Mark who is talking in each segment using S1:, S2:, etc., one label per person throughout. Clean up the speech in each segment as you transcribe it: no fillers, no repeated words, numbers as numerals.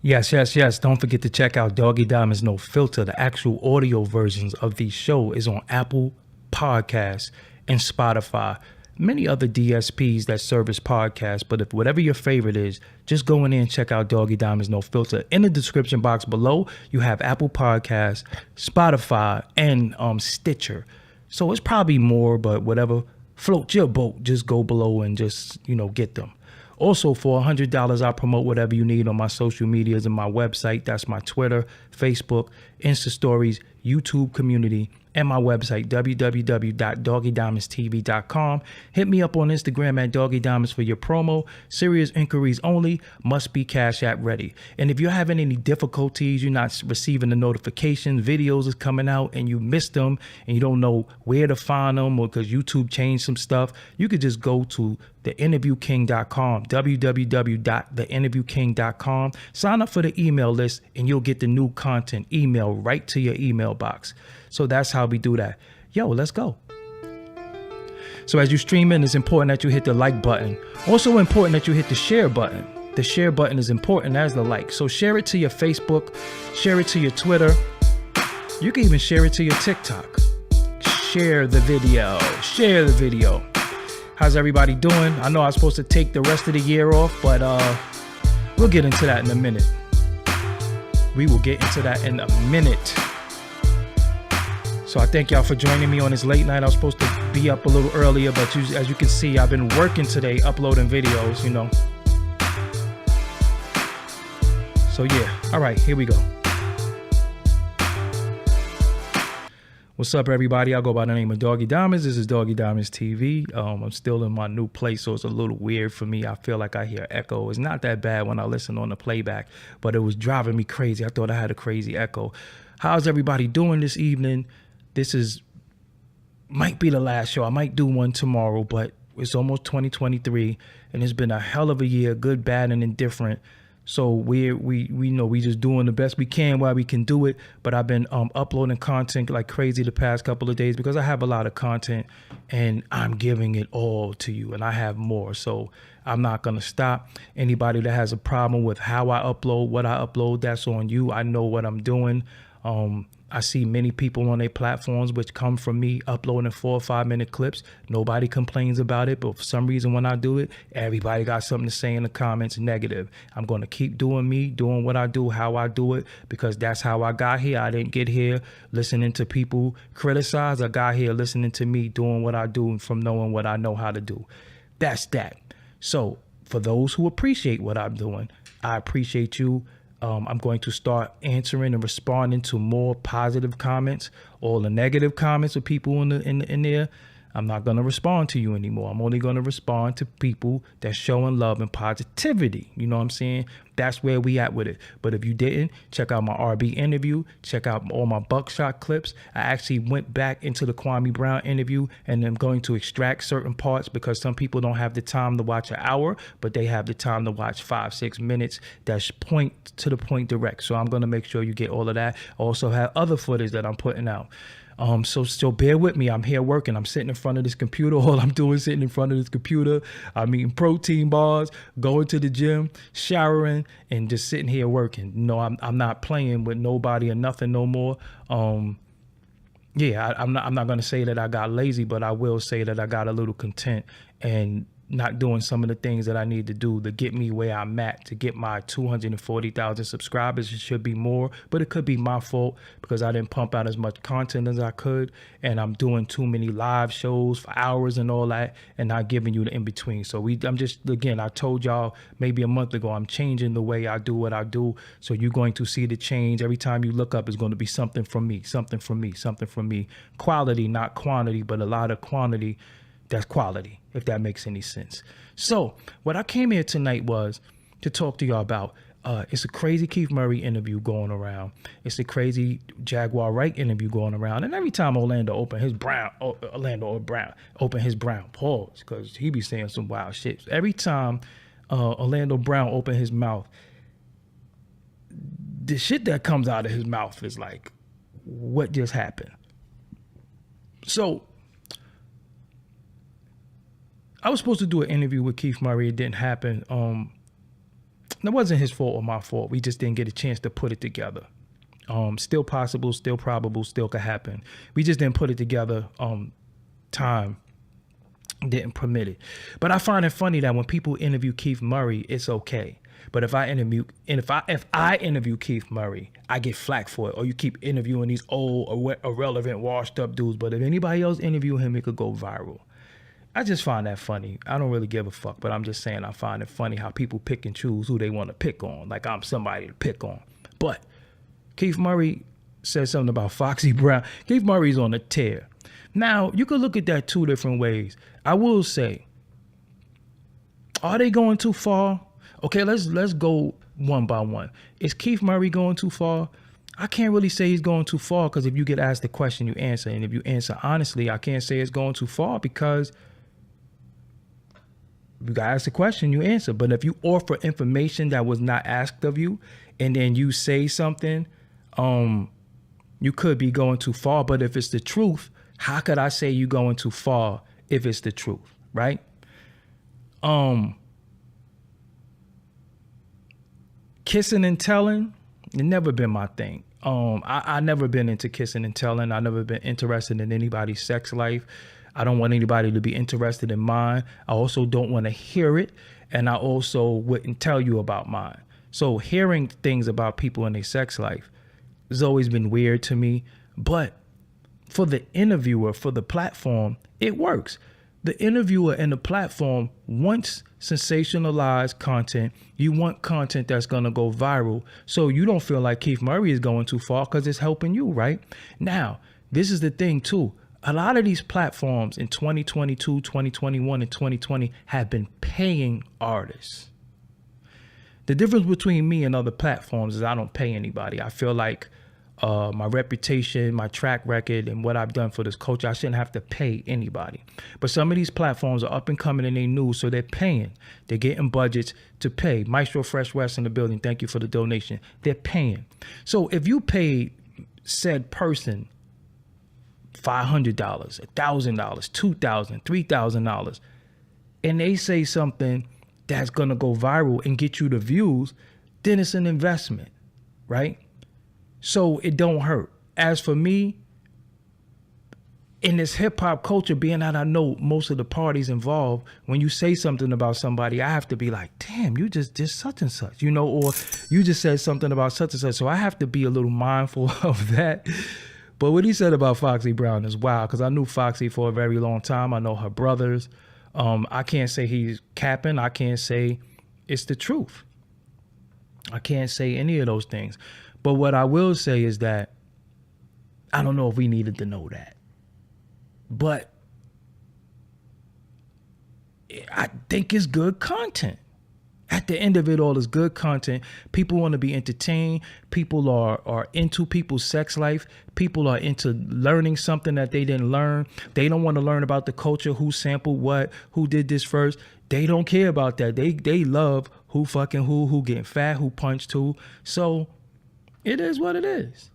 S1: Yes, yes, yes. Don't forget to check out Doggy Diamonds No Filter. The actual audio versions of the show is on Apple Podcasts and Spotify. Many other DSPs that service podcasts, but if whatever your favorite is, just go in there and check out Doggy Diamonds No Filter. In the description box below, you have Apple Podcasts, Spotify, and Stitcher. So it's probably more, but whatever floats your boat, just go below and just, get them. Also, for $100, I'll promote whatever you need on my social medias and my website. That's my Twitter, Facebook, Insta Stories, YouTube community, and my website, www.doggydiamondstv.com. Hit me up on Instagram at Doggy Diamonds for your promo. Serious inquiries only, must be Cash App ready. And if you're having any difficulties, you're not receiving the notifications, videos is coming out and you missed them and you don't know where to find them or because YouTube changed some stuff, you could just go to theinterviewking.com, www.theinterviewking.com. Sign up for the email list and you'll get the new content emailed right to your email box. So that's how we do that. Yo, let's go. So as you stream in, it's important that you hit the like button. Also important that you hit the share button. The share button is important as the like. So share it to your Facebook, share it to your Twitter. You can even share it to your TikTok. Share the video. Share the video. How's everybody doing? I know I was supposed to take the rest of the year off, but we'll get into that in a minute. We will get into that in a minute. So I thank y'all for joining me on this late night. I was supposed to be up a little earlier, but as you can see, I've been working today, uploading videos, So yeah, all right, here we go. What's up, everybody? I go by the name of Doggy Diamonds. This is Doggy Diamonds TV. I'm still in my new place, so it's a little weird for me. I feel like I hear echo. It's not that bad when I listen on the playback, but it was driving me crazy. I thought I had a crazy echo. How's everybody doing this evening? This might be the last show. I might do one tomorrow, but it's almost 2023, and it's been a hell of a year, good, bad, and indifferent. So we just doing the best we can while we can do it. But I've been uploading content like crazy the past couple of days because I have a lot of content and I'm giving it all to you, and I have more. So I'm not going to stop. Anybody that has a problem with how I upload, what I upload, that's on you. I know what I'm doing. I see many people on their platforms which come from me uploading 4 or 5 minute clips. Nobody complains about it, but for some reason when I do it, everybody got something to say in the comments negative. I'm going to keep doing me, doing what I do, how I do it, because that's how I got here. I didn't get here listening to people criticize. I got here listening to me, doing what I do from knowing what I know how to do. That's that. So for those who appreciate what I'm doing, I appreciate you. I'm going to start answering and responding to more positive comments. All the negative comments of people in there, I'm not going to respond to you anymore. I'm only going to respond to people that's showing love and positivity. You know what I'm saying? That's where we at with it. But if you didn't, check out my RB interview. Check out all my Buckshot clips. I actually went back into the Kwame Brown interview, and I'm going to extract certain parts because some people don't have the time to watch an hour, but they have the time to watch 5-6 minutes. That's point to the point direct. So I'm going to make sure you get all of that. I also have other footage that I'm putting out. So bear with me. I'm here working. I'm sitting in front of this computer. All I'm doing is sitting in front of this computer. I'm eating protein bars, going to the gym, showering, and just sitting here working. I'm not playing with nobody or nothing no more. I'm not going to say that I got lazy, but I will say that I got a little content and not doing some of the things that I need to do to get me where I'm at, to get my 240,000 subscribers. It should be more, but it could be my fault because I didn't pump out as much content as I could, and I'm doing too many live shows for hours and all that and not giving you the in-between. So I told y'all maybe a month ago, I'm changing the way I do what I do. So you're going to see the change. Every time you look up, it's going to be something from me, something from me, something from me. Quality, not quantity, but a lot of quantity. That's quality, if that makes any sense. So what I came here tonight was to talk to y'all about. It's a crazy Keith Murray interview going around. It's a crazy Jaguar Wright interview going around. And every time Orlando open his brown, pause, because he be saying some wild shit. Every time Orlando Brown open his mouth, the shit that comes out of his mouth is like, what just happened? So I was supposed to do an interview with Keith Murray. It didn't happen. It wasn't his fault or my fault. We just didn't get a chance to put it together. Still possible, still probable, still could happen. We just didn't put it together. Time didn't permit it. But I find it funny that when people interview Keith Murray, it's okay. But if I interview Keith Murray, I get flack for it. Or you keep interviewing these old, irrelevant, washed up dudes. But if anybody else interview him, it could go viral. I just find that funny. I don't really give a fuck, but I'm just saying I find it funny how people pick and choose who they want to pick on. Like I'm somebody to pick on. But Keith Murray said something about Foxy Brown. Keith Murray's on a tear. Now, you could look at that two different ways. I will say, are they going too far? Okay, let's go one by one. Is Keith Murray going too far? I can't really say he's going too far because if you get asked the question, you answer. And if you answer honestly, I can't say it's going too far because you got asked the question, you answer. But if you offer information that was not asked of you and then you say something, you could be going too far. But if it's the truth, how could I say you going too far if it's the truth, right? Kissing and telling, it never been my thing. I never been into kissing and telling. I never been interested in anybody's sex life. I don't want anybody to be interested in mine. I also don't want to hear it. And I also wouldn't tell you about mine. So hearing things about people in their sex life has always been weird to me. But for the interviewer, for the platform, it works. The interviewer and the platform wants sensationalized content. You want content that's going to go viral. So you don't feel like Keith Murray is going too far because it's helping you, right? Now, this is the thing too. A lot of these platforms in 2022, 2021, and 2020 have been paying artists. The difference between me and other platforms is I don't pay anybody. I feel like my reputation, my track record, and what I've done for this culture, I shouldn't have to pay anybody. But some of these platforms are up and coming and they new, so they're paying. They're getting budgets to pay. Maestro Fresh West in the building, thank you for the donation. They're paying. So if you pay said person $500, $1,000, $2,000, $3,000, and they say something that's gonna go viral and get you the views, then it's an investment, right? So it don't hurt. As for me, in this hip hop culture, being that I know most of the parties involved, when you say something about somebody, I have to be like, damn, you just did such and such, you know, or you just said something about such and such. So I have to be a little mindful of that. But what he said about Foxy Brown is wild, because I knew Foxy for a very long time. I know her brothers. I can't say he's capping. I can't say it's the truth. I can't say any of those things. But what I will say is that I don't know if we needed to know that. But I think it's good content. At the end of it all, it's good content. People want to be entertained. People are into people's sex life. People are into learning something that they didn't learn. They don't want to learn about the culture, who sampled what, who did this first. They don't care about that. They love who fucking who getting fat, who punched who. So it is what it is.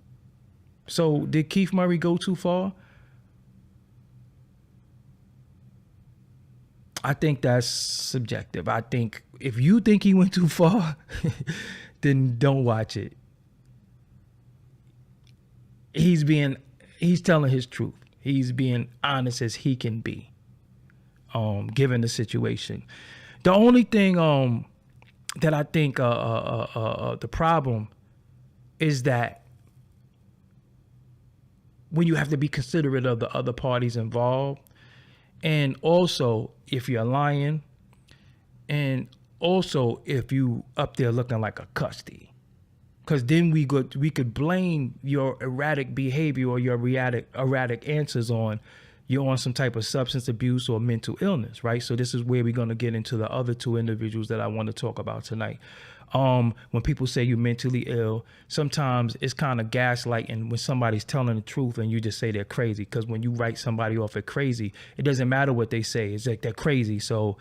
S1: So did Keith Murray go too far? I think that's subjective. I think if you think he went too far, then don't watch it. He's telling his truth. He's being honest as he can be, given the situation. The only thing that I think the problem is that when you have to be considerate of the other parties involved, and also if you're lying, and also if you up there looking like a custody, because then we could blame your erratic behavior or your erratic answers on you're on some type of substance abuse or mental illness, right? So this is where we're going to get into the other two individuals that I want to talk about tonight. When people say you're mentally ill, sometimes it's kind of gaslighting when somebody's telling the truth and you just say they're crazy. Because when you write somebody off as crazy, it doesn't matter what they say. It's like they're crazy. So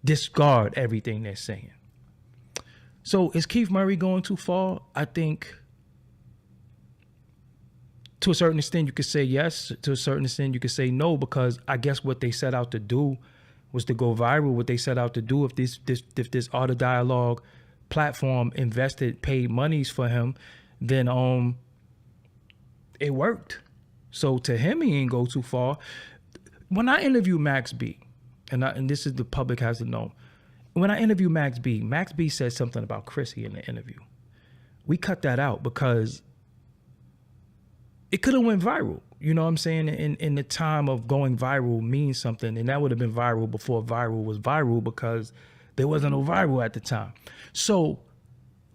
S1: discard everything they're saying. So is Keith Murray going too far? I think to a certain extent you could say yes. To a certain extent you could say no, because I guess what they set out to do was to go viral. What they set out to do, if this art of dialogue platform invested, paid monies for him, then it worked. So to him, he ain't go too far. When I interview Max B, and this is the public has to know, when I interview Max B said something about Chrissy in the interview. We cut that out because it could have went viral. You know what I'm saying? In the time of going viral means something, and that would have been viral before viral was viral because there wasn't no viral at the time. So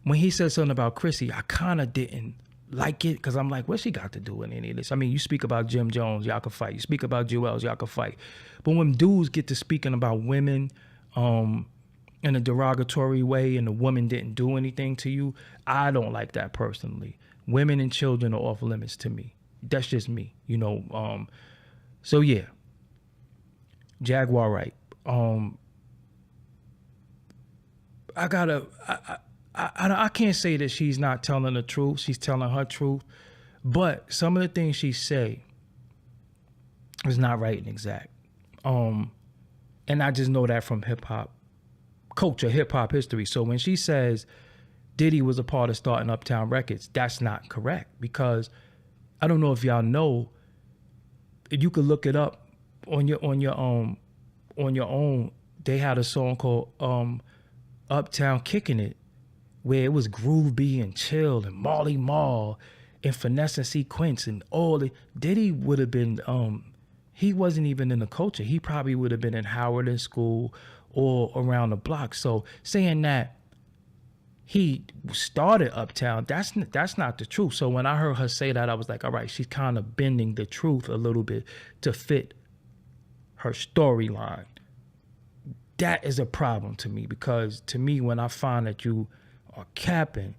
S1: when he said something about Chrissy, I kind of didn't like it because I'm like, what she got to do with any of this? I mean, you speak about Jim Jones, y'all can fight. You speak about Jewels, y'all can fight. But when dudes get to speaking about women in a derogatory way and the woman didn't do anything to you, I don't like that personally. Women and children are off limits to me. That's just me, you know. So yeah, Jaguar Wright. I can't say that she's not telling the truth. She's telling her truth, but some of the things she say is not right and exact. And I just know that from hip hop culture, hip hop history. So when she says Diddy was a part of starting Uptown Records, that's not correct, because I don't know if y'all know, you could look it up on your own. They had a song called Uptown Kicking It, where it was Groove B and Chill and Marley Marl and Finesse and Sequence and all the Diddy would have been he wasn't even in the culture. He probably would have been in Howard in school or around the block. So saying that he started Uptown, that's not the truth. So when I heard her say that, I was like, all right, she's kind of bending the truth a little bit to fit her storyline. That is a problem to me, because to me, when I find that you are capping,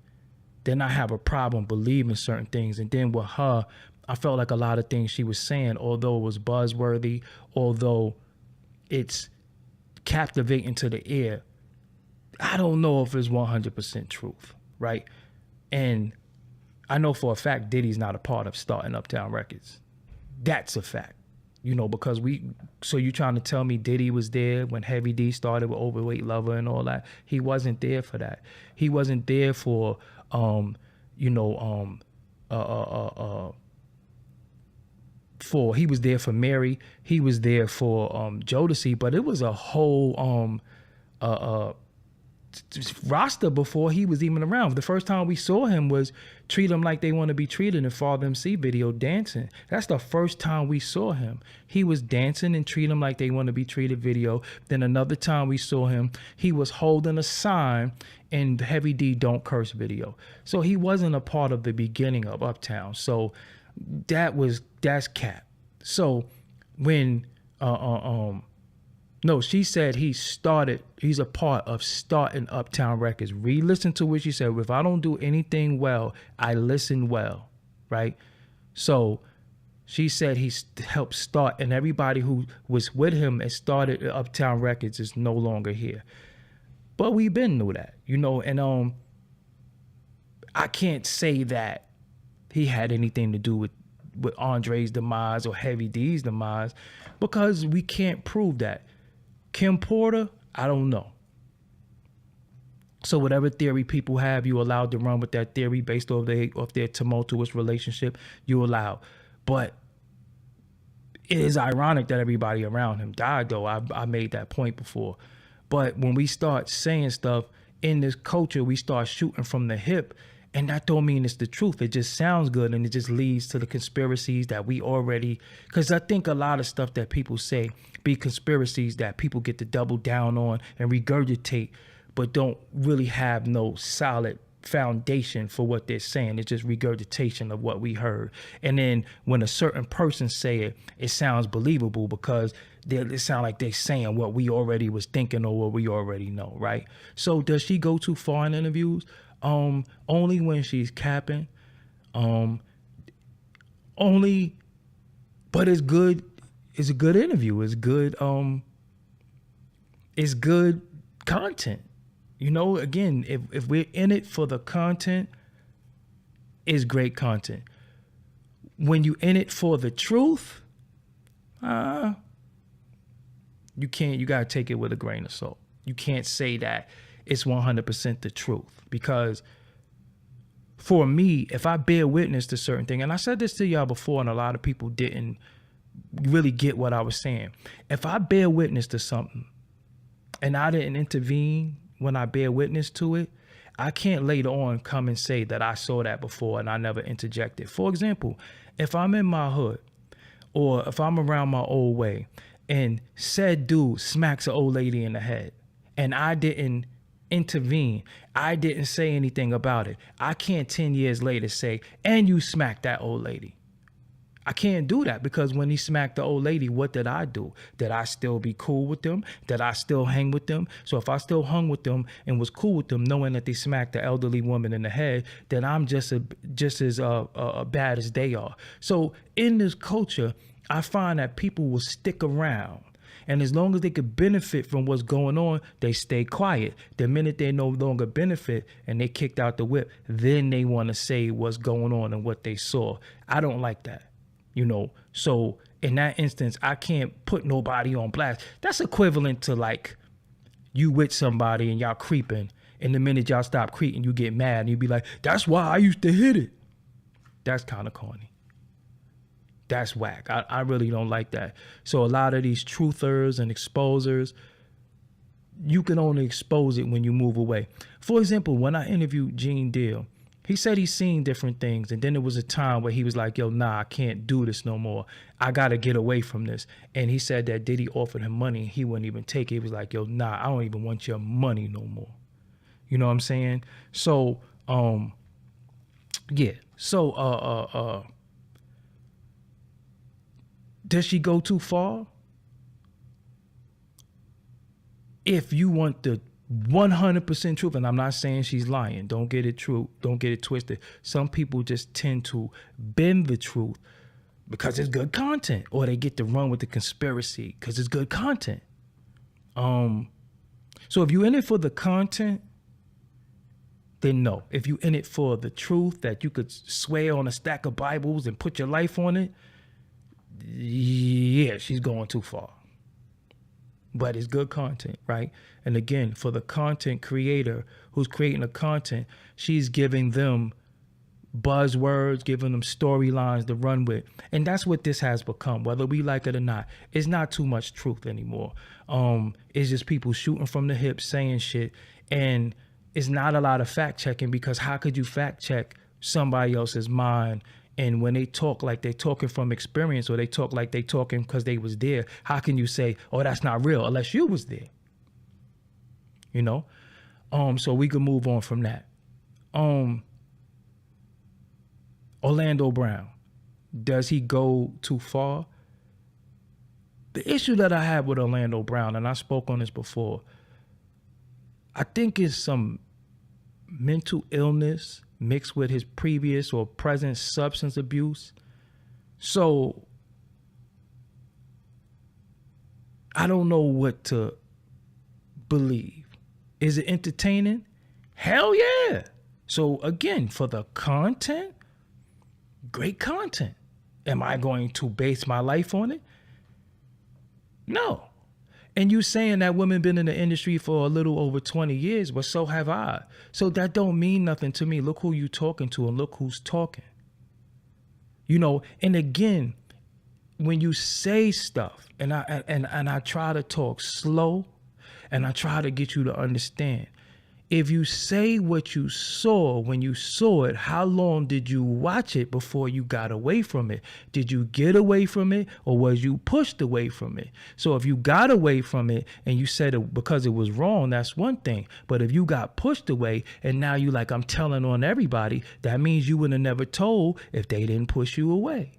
S1: then I have a problem believing certain things. And then with her, I felt like a lot of things she was saying, although it was buzzworthy, although it's captivating to the ear, I don't know if it's 100% truth, right? And I know for a fact Diddy's not a part of starting Uptown Records. That's a fact, you know, because so you trying to tell me Diddy was there when Heavy D started with Overweight Lover and all that? He wasn't there for that. He wasn't there for, he was there for Mary. He was there for Jodeci, but it was a whole roster before he was even around. The first time we saw him was Treat 'Em Like They Want to Be Treated in Father MC video, dancing. That's the first time we saw him. He was dancing in Treat 'Em Like They Want to Be Treated video. Then another time we saw him, he was holding a sign in Heavy D Don't Curse video. So he wasn't a part of the beginning of Uptown. So that's cap. So when no, she said he's a part of starting Uptown Records. Re-listen to what she said. If I don't do anything well, I listen well, right? So she said he helped start, and everybody who was with him and started Uptown Records is no longer here. But we been knew that, you know, and I can't say that he had anything to do with Andre's demise or Heavy D's demise, because we can't prove that. Kim Porter, I don't know. So whatever theory people have, you allowed to run with that theory based off their tumultuous relationship, you allow. But it is ironic that everybody around him died, though. I made that point before. But when we start saying stuff in this culture, we start shooting from the hip, and that don't mean it's the truth. It just sounds good, and it just leads to the conspiracies that we already, because I think a lot of stuff that people say be conspiracies that people get to double down on and regurgitate, but don't really have no solid foundation for what they're saying. It's just regurgitation of what we heard. And then when a certain person say it, it sounds believable because it sounds like they're saying what we already was thinking or what we already know, right? So does she go too far in interviews? Only when she's capping. Only, but it's good. It's a good interview. It's good. It's good content. You know, again, if we're in it for the content, it's great content. When you in it for the truth, you gotta take it with a grain of salt. You can't say that it's 100% the truth. Because for me, if I bear witness to certain things, and I said this to y'all before, and a lot of people didn't really get what I was saying. If I bear witness to something and I didn't intervene when I bear witness to it, I can't later on come and say that I saw that before and I never interjected. For example, if I'm in my hood or if I'm around my old way and said dude smacks an old lady in the head and I didn't intervene, I didn't say anything about it, I can't 10 years later say, and you smacked that old lady. I can't do that, because when he smacked the old lady, what did I do? Did I still be cool with them? Did I still hang with them? So if I still hung with them and was cool with them, knowing that they smacked the elderly woman in the head, then I'm just as bad as they are. So in this culture, I find that people will stick around. And as long as they could benefit from what's going on, they stay quiet. The minute they no longer benefit and they kicked out the whip, then they want to say what's going on and what they saw. I don't like that. So in that instance, I can't put nobody on blast. That's equivalent to like you with somebody and y'all creeping, and the minute y'all stop creeping, you get mad and you be like, that's why I used to hit it. That's kind of corny. That's whack. I really don't like that. So a lot of these truthers and exposers, you can only expose it when you move away. For example, when I interviewed Gene Deal, he said he's seen different things. And then there was a time where he was like, yo, nah, I can't do this no more. I got to get away from this. And he said that Diddy offered him money. He wouldn't even take it. He was like, yo, nah, I don't even want your money no more. You know what I'm saying? So, yeah. So, does she go too far? If you want the 100% truth, and I'm not saying she's lying, don't get it twisted. Some people just tend to bend the truth because it's good content, or they get to run with the conspiracy because it's good content. So if you're in it for the content, then no. If you're in it for the truth that you could swear on a stack of Bibles and put your life on it, yeah, she's going too far. But it's good content, right? And again, for the content creator who's creating the content, she's giving them buzzwords, giving them storylines to run with. And that's what this has become, whether we like it or not. It's not too much truth anymore. It's just people shooting from the hip, saying shit. And it's not a lot of fact checking, because how could you fact check somebody else's mind? And when they talk like they're talking from experience, or they talk like they talking because they was there, how can you say, oh, that's not real, unless you was there? So we can move on from that. Orlando Brown, does he go too far? The issue that I have with Orlando Brown, and I spoke on this before, I think it's some mental illness mixed with his previous or present substance abuse. So I don't know what to believe. Is it entertaining? Hell yeah. So again, for the content, great content. Am I going to base my life on it? No. And you saying that women been in the industry for a little over 20 years, but so have I. So that don't mean nothing to me. Look who you talking to and look who's talking. And again, when you say stuff, and I try to talk slow, and I try to get you to understand. If you say what you saw when you saw it, how long did you watch it before you got away from it? Did you get away from it, or was you pushed away from it? So if you got away from it and you said it because it was wrong, that's one thing. But if you got pushed away and now you like, I'm telling on everybody, that means you would have never told if they didn't push you away.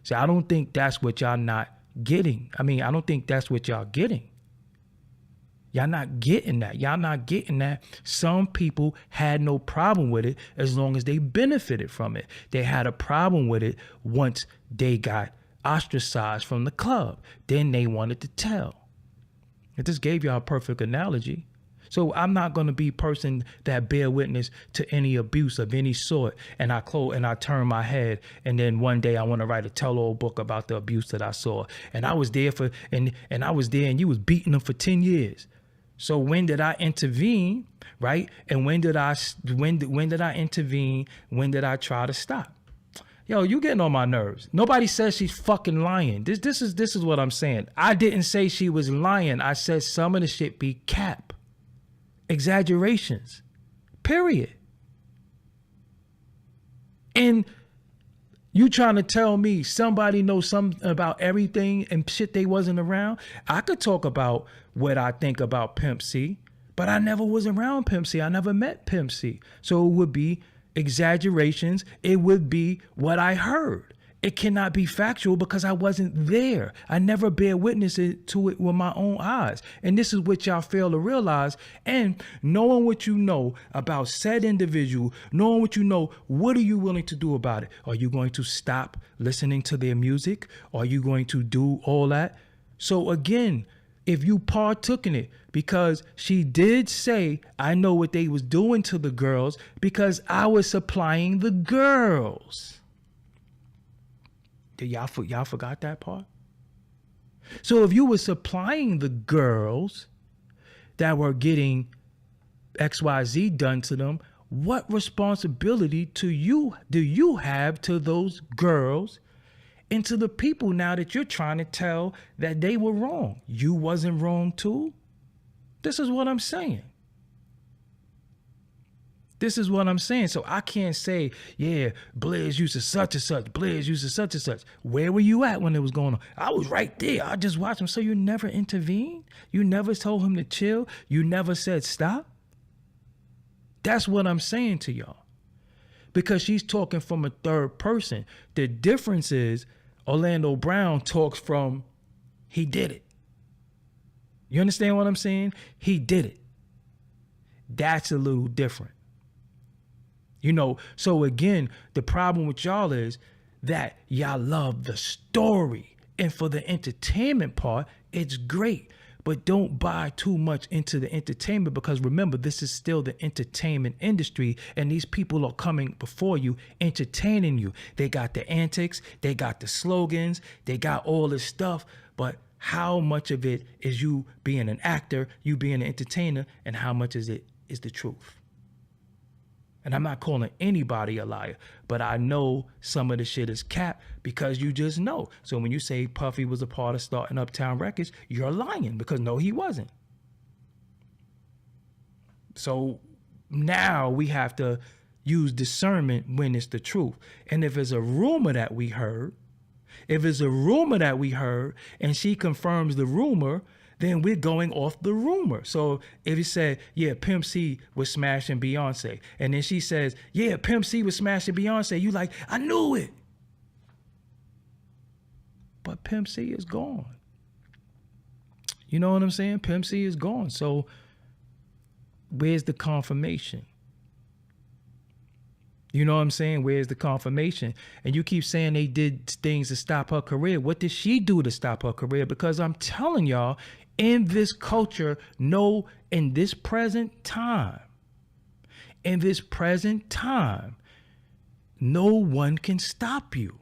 S1: So I don't think that's what y'all not getting. I don't think that's what y'all getting. Y'all not getting that. Y'all not getting that. Some people had no problem with it as long as they benefited from it. They had a problem with it once they got ostracized from the club. Then they wanted to tell. I just gave y'all a perfect analogy. So I'm not going to be a person that bear witness to any abuse of any sort, and I turn my head, and then one day I want to write a tell-all book about the abuse that I saw. And I was there and you was beating them for 10 years. So when did I intervene, right? And when did I intervene? When did I try to stop? Yo, you getting on my nerves. Nobody says she's fucking lying. This is what I'm saying. I didn't say she was lying. I said some of the shit be cap. Exaggerations. Period. And you trying to tell me somebody knows something about everything and shit they wasn't around? I could talk about what I think about Pimp C, but I never was around Pimp C. I never met Pimp C. So it would be exaggerations. It would be what I heard. It cannot be factual because I wasn't there. I never bear witness to it with my own eyes. And this is what y'all fail to realize. And knowing what you know about said individual, knowing what you know, what are you willing to do about it? Are you going to stop listening to their music? Are you going to do all that? So again, if you partook in it, because she did say, I know what they was doing to the girls because I was supplying the girls. Did y'all forgot that part? So if you were supplying the girls that were getting XYZ done to them, what responsibility do you have to those girls and to the people now that you're trying to tell that they were wrong? You wasn't wrong too? This is what I'm saying. This is what I'm saying. So I can't say, yeah, Blair's used to such and such. Blair's used to such and such. Where were you at when it was going on? I was right there. I just watched him. So you never intervened? You never told him to chill? You never said stop? That's what I'm saying to y'all. Because she's talking from a third person. The difference is Orlando Brown talks from, he did it. You understand what I'm saying? He did it. That's a little different. You know, so again, the problem with y'all is that y'all love the story. And for the entertainment part, it's great. But don't buy too much into the entertainment because remember, this is still the entertainment industry and these people are coming before you, entertaining you. They got the antics, they got the slogans, they got all this stuff. But how much of it is you being an actor, you being an entertainer, and how much is it is the truth? And I'm not calling anybody a liar, but I know some of the shit is cap because you just know. So when you say Puffy was a part of starting Uptown Records, you're lying because no, he wasn't. So now we have to use discernment when it's the truth. And if it's a rumor that we heard, and she confirms the rumor, then we're going off the rumor. So if you said, yeah, Pimp C was smashing Beyonce, and then she says, yeah, Pimp C was smashing Beyonce, you like, I knew it. But Pimp C is gone. You know what I'm saying? Pimp C is gone. So where's the confirmation? You know what I'm saying? Where's the confirmation? And you keep saying they did things to stop her career. What did she do to stop her career? Because I'm telling y'all, in this culture, no, in this present time, no one can stop you.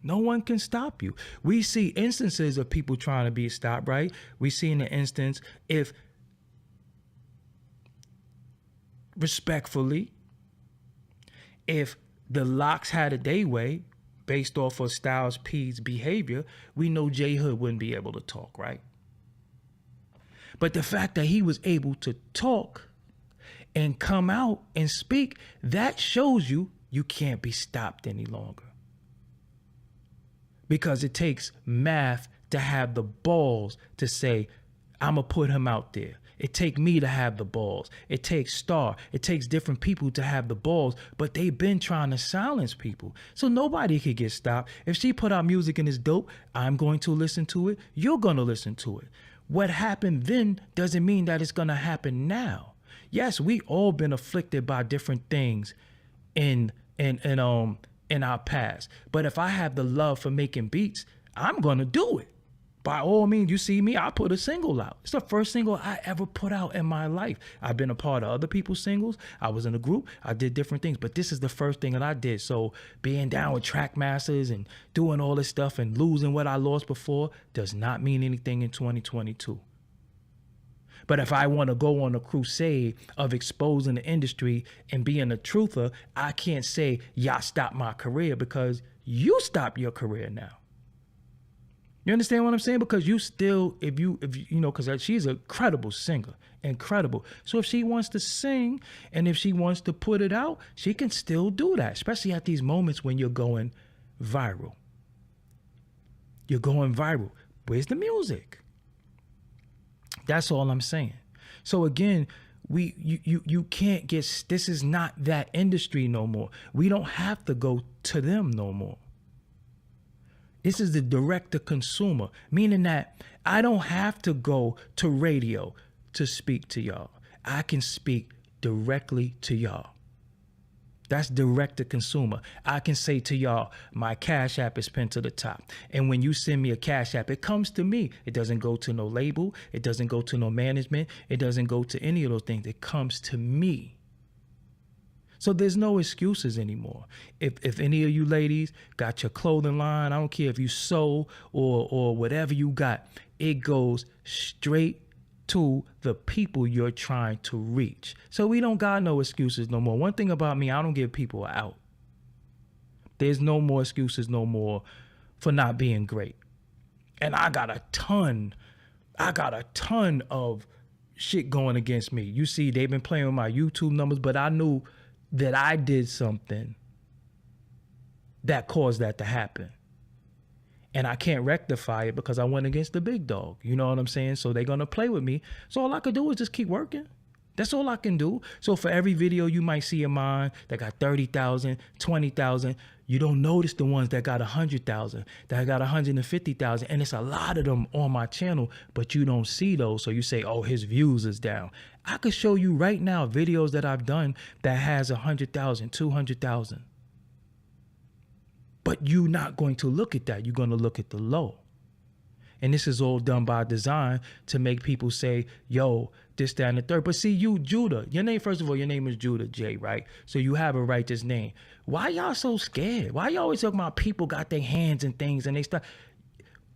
S1: No one can stop you. We see instances of people trying to be stopped, right? We see in the instance if respectfully, if the Locks had it their way, based off of Styles P's behavior, we know J Hood wouldn't be able to talk, right? But the fact that he was able to talk and come out and speak, that shows you can't be stopped any longer. Because it takes math to have the balls to say, I'm going to put him out there. It takes me to have the balls. It takes Star. It takes different people to have the balls, but they've been trying to silence people. So nobody could get stopped. If she put out music and it's dope, I'm going to listen to it. You're going to listen to it. What happened then doesn't mean that it's going to happen now. Yes, we all been afflicted by different things in our past. But if I have the love for making beats, I'm going to do it. By all means, you see me, I put a single out. It's the first single I ever put out in my life. I've been a part of other people's singles. I was in a group. I did different things, but this is the first thing that I did. So being down with track masters and doing all this stuff and losing what I lost before does not mean anything in 2022. But if I want to go on a crusade of exposing the industry and being a truther, I can't say, y'all stop my career, because you stop your career now. You understand what I'm saying? Because you still, if you know, because she's a credible singer, incredible. So if she wants to sing and if she wants to put it out, she can still do that, especially at these moments when you're going viral. You're going viral. Where's the music? That's all I'm saying. So again, you can't get, this is not that industry no more. We don't have to go to them no more. This is the direct to consumer, meaning that I don't have to go to radio to speak to y'all. I can speak directly to y'all. That's direct to consumer. I can say to y'all, my Cash App is pinned to the top. And when you send me a Cash App, it comes to me. It doesn't go to no label. It doesn't go to no management. It doesn't go to any of those things. It comes to me. So there's no excuses anymore. If any of you ladies got your clothing line, I don't care if you sew or whatever you got, it goes straight to the people you're trying to reach. So we don't got no excuses no more. One thing about me, I don't give people out. There's no more excuses no more for not being great. And I got a ton of shit going against me. You see, they've been playing with my YouTube numbers, but I knew that I did something that caused that to happen. And I can't rectify it because I went against the big dog. You know what I'm saying? So they're going to play with me. So all I could do is just keep working. That's all I can do. So for every video you might see of mine that got 30,000, 20,000, you don't notice the ones that got 100,000, that got 150,000. And it's a lot of them on my channel, but you don't see those. So you say, oh, his views is down. I could show you right now videos that I've done that has 100,000, 200,000. But you're not going to look at that. You're going to look at the low. And this is all done by design to make people say, yo, this, that, and the third. But see, you, Judah, your name, first of all, your name is Judah J, right? So you have a righteous name. Why y'all so scared? Why y'all always talking about people got their hands and things and they stuff?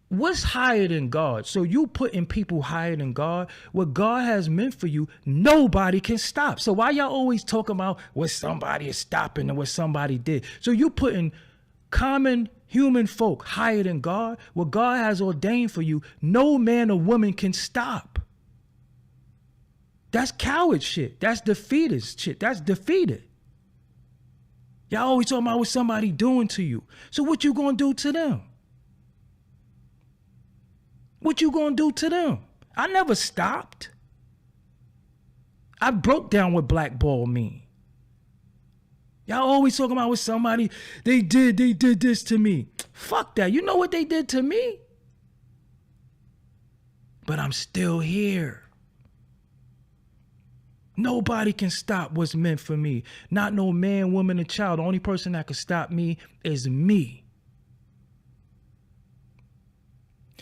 S1: What's higher than God? So you putting people higher than God. What God has meant for you, nobody can stop. So why y'all always talking about what somebody is stopping and what somebody did? So you putting common human folk higher than God. What God has ordained for you, no man or woman can stop. That's coward shit. That's defeatist shit. That's defeated. Y'all always talking about what somebody doing to you. So what you gonna do to them? What you gonna do to them? I never stopped. I broke down what blackball mean. Y'all always talking about what somebody, they did this to me. Fuck that. You know what they did to me? But I'm still here. Nobody can stop what's meant for me. Not no man, woman, or child. The only person that can stop me is me.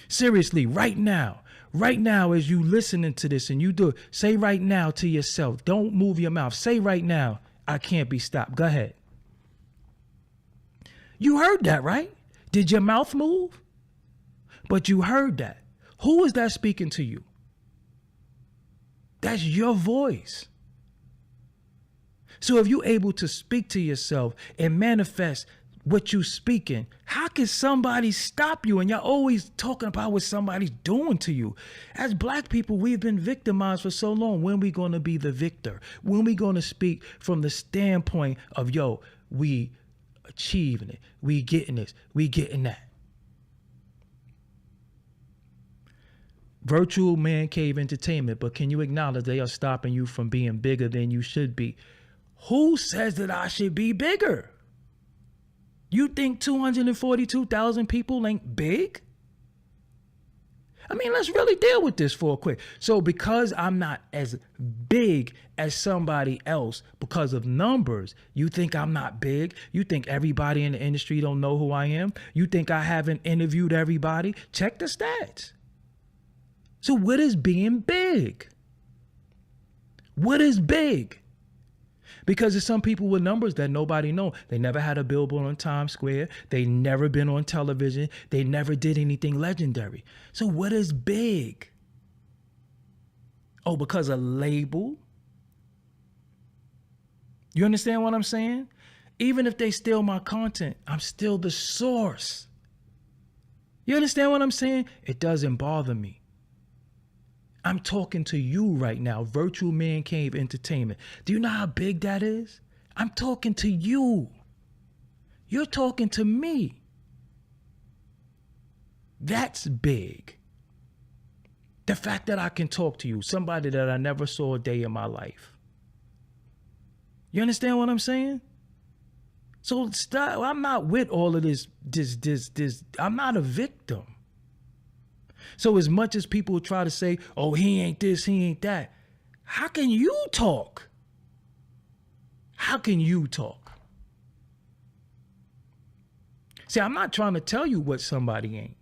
S1: Seriously, right now as you listening to this and you do it, say right now to yourself, don't move your mouth. Say right now, I can't be stopped. Go ahead. You heard that, right? Did your mouth move? But you heard that. Who is that speaking to you? That's your voice. So if you're able to speak to yourself and manifest what you speaking, how can somebody stop you? And y'all always talking about what somebody's doing to you. As black people, we've been victimized for so long. When we going to be the victor? When we going to speak from the standpoint of, yo, we achieving it, we getting this, we getting that? Virtual man cave entertainment, but can you acknowledge they are stopping you from being bigger than you should be? Who says that I should be bigger? You think 242,000 people ain't big? I mean, let's really deal with this for a quick. So because I'm not as big as somebody else because of numbers, you think I'm not big? You think everybody in the industry don't know who I am? You think I haven't interviewed everybody? Check the stats. So what is being big? What is big? Because there's some people with numbers that nobody know. They never had a billboard on Times Square. They never been on television. They never did anything legendary. So what is big? Oh, because a label? You understand what I'm saying? Even if they steal my content, I'm still the source. You understand what I'm saying? It doesn't bother me. I'm talking to you right now, Virtual Man Cave Entertainment. Do you know how big that is? I'm talking to you. You're talking to me. That's big. The fact that I can talk to you, somebody that I never saw a day in my life. You understand what I'm saying? So stop. I'm not with all of this. I'm not a victim. So as much as people try to say, oh, he ain't this, he ain't that, how can you talk? How can you talk? See, I'm not trying to tell you what somebody ain't.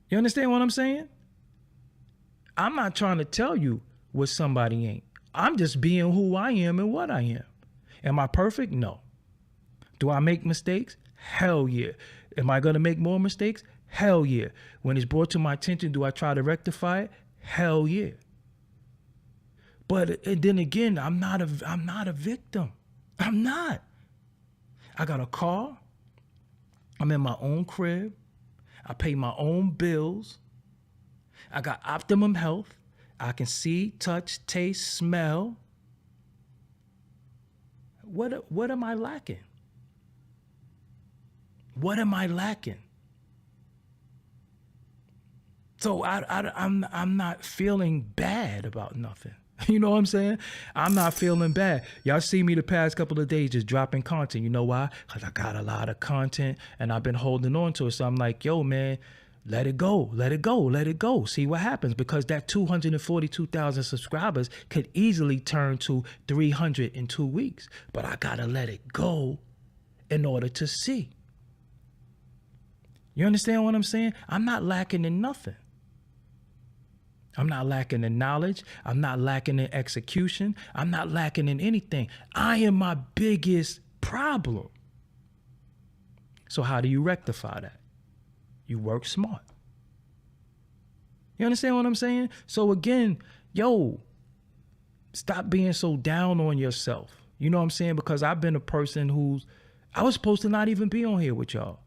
S1: You understand what I'm saying? I'm not trying to tell you what somebody ain't. I'm just being who I am and what I am. Am I perfect? No. Do I make mistakes? Hell yeah. Am I going to make more mistakes? Hell yeah. When it's brought to my attention, do I try to rectify it? Hell yeah. But then again, I'm not a victim. I'm not. I got a car. I'm in my own crib. I pay my own bills. I got optimum health. I can see, touch, taste, smell. What am I lacking? What am I lacking? So I'm not feeling bad about nothing. You know what I'm saying? I'm not feeling bad. Y'all see me the past couple of days just dropping content. You know why? Because I got a lot of content and I've been holding on to it. So I'm like, yo, man, let it go. Let it go. Let it go. See what happens. Because that 242,000 subscribers could easily turn to 300 in 2 weeks. But I got to let it go in order to see. You understand what I'm saying? I'm not lacking in nothing. I'm not lacking in knowledge. I'm not lacking in execution. I'm not lacking in anything. I am my biggest problem. So how do you rectify that? You work smart. You understand what I'm saying? So again, yo, stop being so down on yourself. You know what I'm saying? Because I've been a person I was supposed to not even be on here with y'all.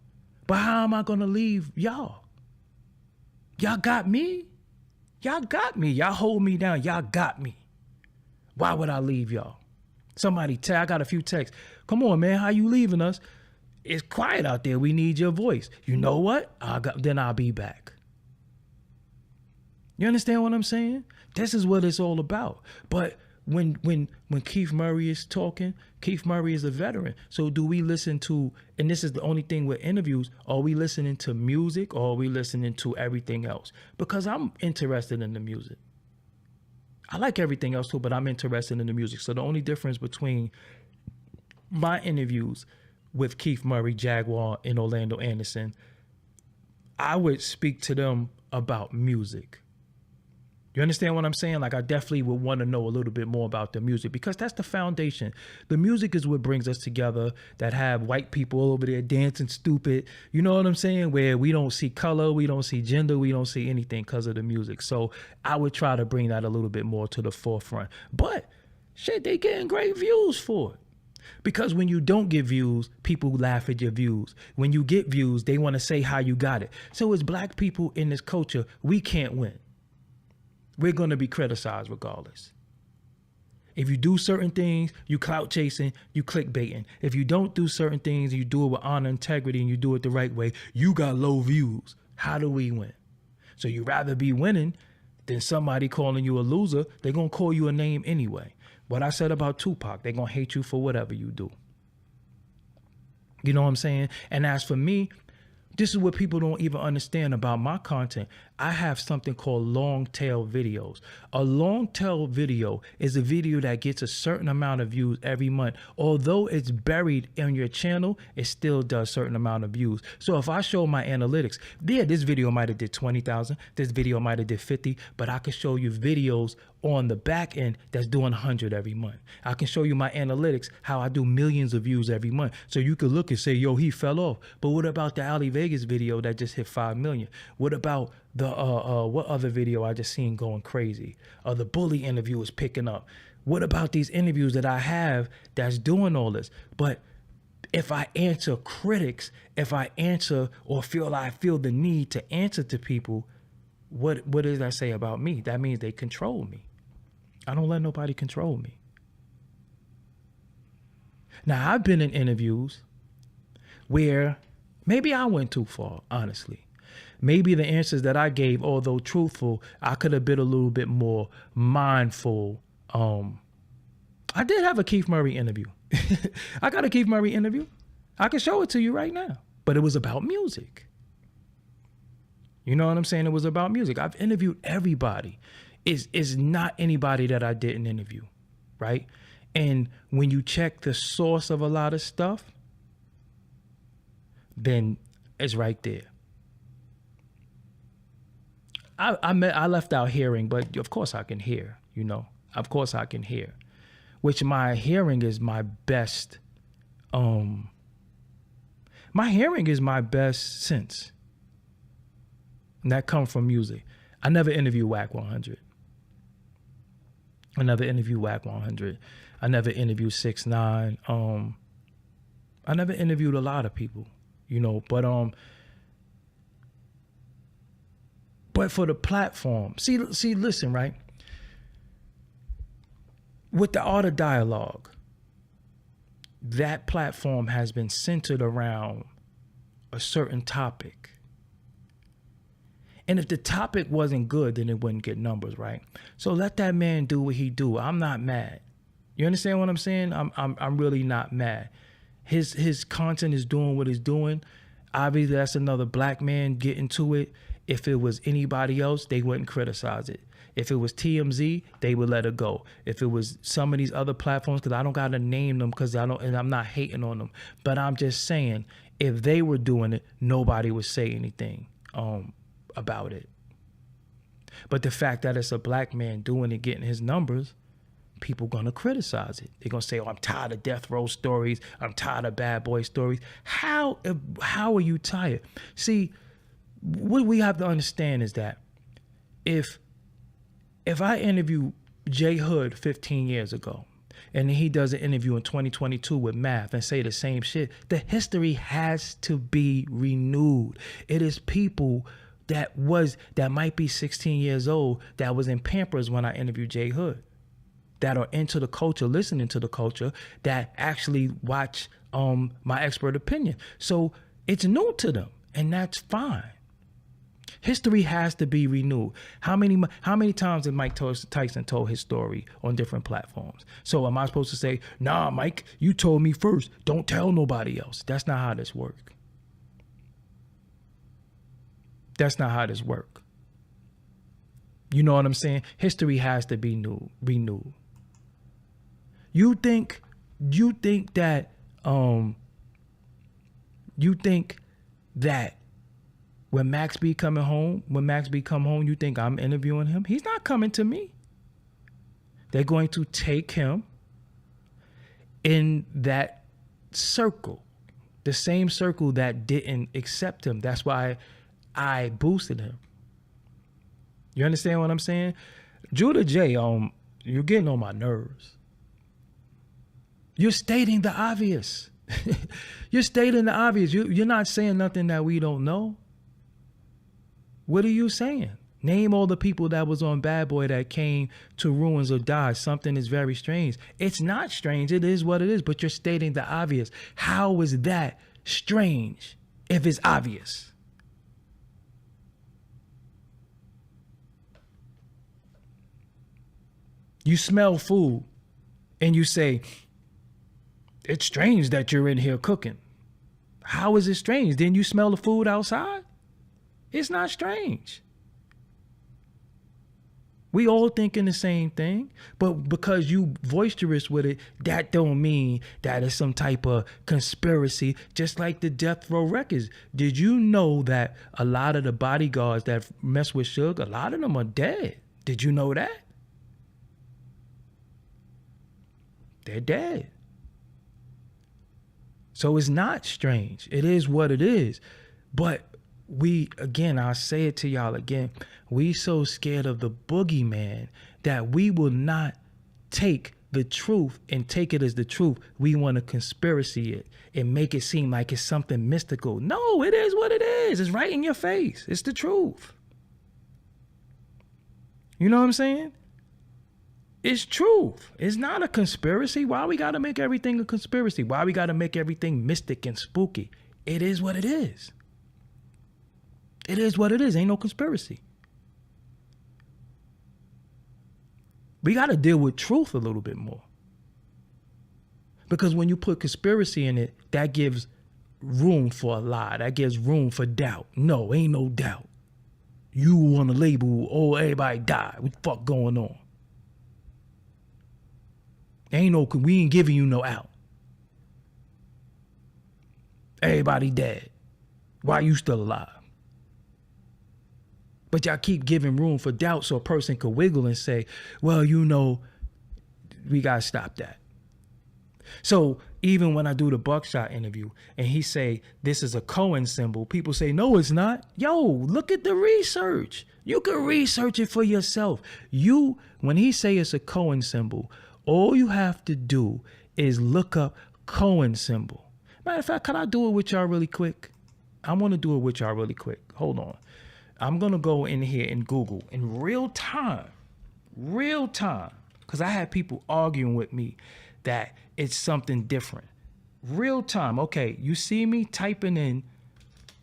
S1: But how am I going to leave y'all? Y'all got me. Y'all got me. Y'all hold me down. Y'all got me. Why would I leave y'all? Somebody I got a few texts. Come on, man. How you leaving us? It's quiet out there. We need your voice. You know what? Then I'll be back. You understand what I'm saying? This is what it's all about. But when Keith Murray is talking, Keith Murray is a veteran. So do we listen to, and this is the only thing with interviews, are we listening to music or are we listening to everything else? Because I'm interested in the music. I like everything else too, but I'm interested in the music. So the only difference between my interviews with Keith Murray, Jaguar, and Orlando Anderson, I would speak to them about music. You understand what I'm saying? Like, I definitely would want to know a little bit more about the music because that's the foundation. The music is what brings us together, that have white people over there dancing stupid. You know what I'm saying? Where we don't see color, we don't see gender, we don't see anything because of the music. So I would try to bring that a little bit more to the forefront. But shit, they getting great views for it. Because when you don't get views, people laugh at your views. When you get views, they want to say how you got it. So as black people in this culture, we can't win. We're going to be criticized regardless. If you do certain things, you clout chasing, you clickbaiting. If you don't do certain things, you do it with honor, integrity, and you do it the right way, you got low views. How do we win? So you'd rather be winning than somebody calling you a loser. They're going to call you a name anyway. What I said about Tupac, they're going to hate you for whatever you do. You know what I'm saying? And as for me, this is what people don't even understand about my content. I have something called long tail videos. A long tail video is a video that gets a certain amount of views every month. Although it's buried in your channel, it still does a certain amount of views. So if I show my analytics, yeah, this video might have did 20,000, this video might have did 50, but I can show you videos on the back end that's doing 100 every month. I can show you my analytics, how I do millions of views every month. So you could look and say, yo, he fell off. But what about the Ali Vegas video that just hit 5 million? What about the what other video I just seen going crazy? The bully interview is picking up. What about these interviews that I have that's doing all this? But if I answer critics, if I answer or I feel the need to answer to people, what does that say about me? That means they control me. I don't let nobody control me. Now, I've been in interviews where maybe I went too far, honestly. Maybe the answers that I gave, although truthful, I could have been a little bit more mindful. I did have a Keith Murray interview. I got a Keith Murray interview. I can show it to you right now. But it was about music. You know what I'm saying? It was about music. I've interviewed everybody. It's not anybody that I didn't interview, right? And when you check the source of a lot of stuff, then it's right there. I left out hearing, but of course I can hear, you know. Of course I can hear. Which my hearing is my best. My hearing is my best sense. And that comes from music. I never interviewed Whack 100. I never interviewed Whack 100. I never interviewed 6ix9ine. I never interviewed a lot of people, you know, but for the platform, see, listen, right? With the art of dialogue, that platform has been centered around a certain topic. And if the topic wasn't good, then it wouldn't get numbers, right? So let that man do what he do. I'm not mad. You understand what I'm saying? I'm really not mad. His content is doing what it's doing. Obviously, that's another black man getting to it. If it was anybody else, they wouldn't criticize it. If it was TMZ, they would let it go. If it was some of these other platforms, because I don't gotta name them, because I'm not hating on them. But I'm just saying, if they were doing it, nobody would say anything about it. But the fact that it's a black man doing it, getting his numbers, people gonna criticize it. They're gonna say, "Oh, I'm tired of death row stories. I'm tired of bad boy stories." How are you tired? See, what we have to understand is that if I interview J Hood 15 years ago, and he does an interview in 2022 with Math and say the same shit, the history has to be renewed. It is people that might be 16 years old that was in Pampers when I interviewed J Hood, that are into the culture, listening to the culture, that actually watch my expert opinion. So it's new to them, and that's fine. History has to be renewed. How many times did Mike Tyson told his story on different platforms? So am I supposed to say, "Nah, Mike, you told me first. Don't tell nobody else"? That's not how this works. That's not how this works. You know what I'm saying? History has to be renewed. You think that when Max B come home, you think I'm interviewing him? He's not coming to me. They're going to take him in that circle, the same circle that didn't accept him. That's why I boosted him. You understand what I'm saying? Judah J, you're getting on my nerves. You're stating the obvious. You're stating the obvious. You're not saying nothing that we don't know. What are you saying? Name all the people that was on Bad Boy that came to ruins or died. Something is very strange. It's not strange. It is what it is, but you're stating the obvious. How is that strange if it's obvious? You smell food and you say, "It's strange that you're in here cooking." How is it strange? Didn't you smell the food outside? It's not strange. We all thinking the same thing, but because you boisterous with it, that don't mean that it's some type of conspiracy, just like the Death Row Records. Did you know that a lot of the bodyguards that mess with Suge, a lot of them are dead? Did you know that? They're dead. So it's not strange. It is what it is. But I say it to y'all again, we so scared of the boogeyman that we will not take the truth and take it as the truth. We want to conspiracy it and make it seem like it's something mystical. No, it is what it is. It's right in your face. It's the truth. You know what I'm saying? It's truth. It's not a conspiracy. Why we got to make everything a conspiracy? Why we got to make everything mystic and spooky? It is what it is. It is what it is. Ain't no conspiracy. We got to deal with truth a little bit more. Because when you put conspiracy in it, that gives room for a lie. That gives room for doubt. No, ain't no doubt. You want to label, oh, everybody died. What the fuck going on? We ain't giving you no out. Everybody dead. Why you still alive? But y'all keep giving room for doubt so a person could wiggle and say, well, we got to stop that. So even when I do the Buckshot interview and he say, this is a Cohen symbol, people say, no, it's not. Yo, look at the research. You can research it for yourself. When he say it's a Cohen symbol, all you have to do is look up Cohen symbol. Matter of fact, can I do it with y'all really quick? I want to do it with y'all really quick. Hold on. I'm going to go in here and Google in real time, because I had people arguing with me that it's something different. Real time. Okay, you see me typing in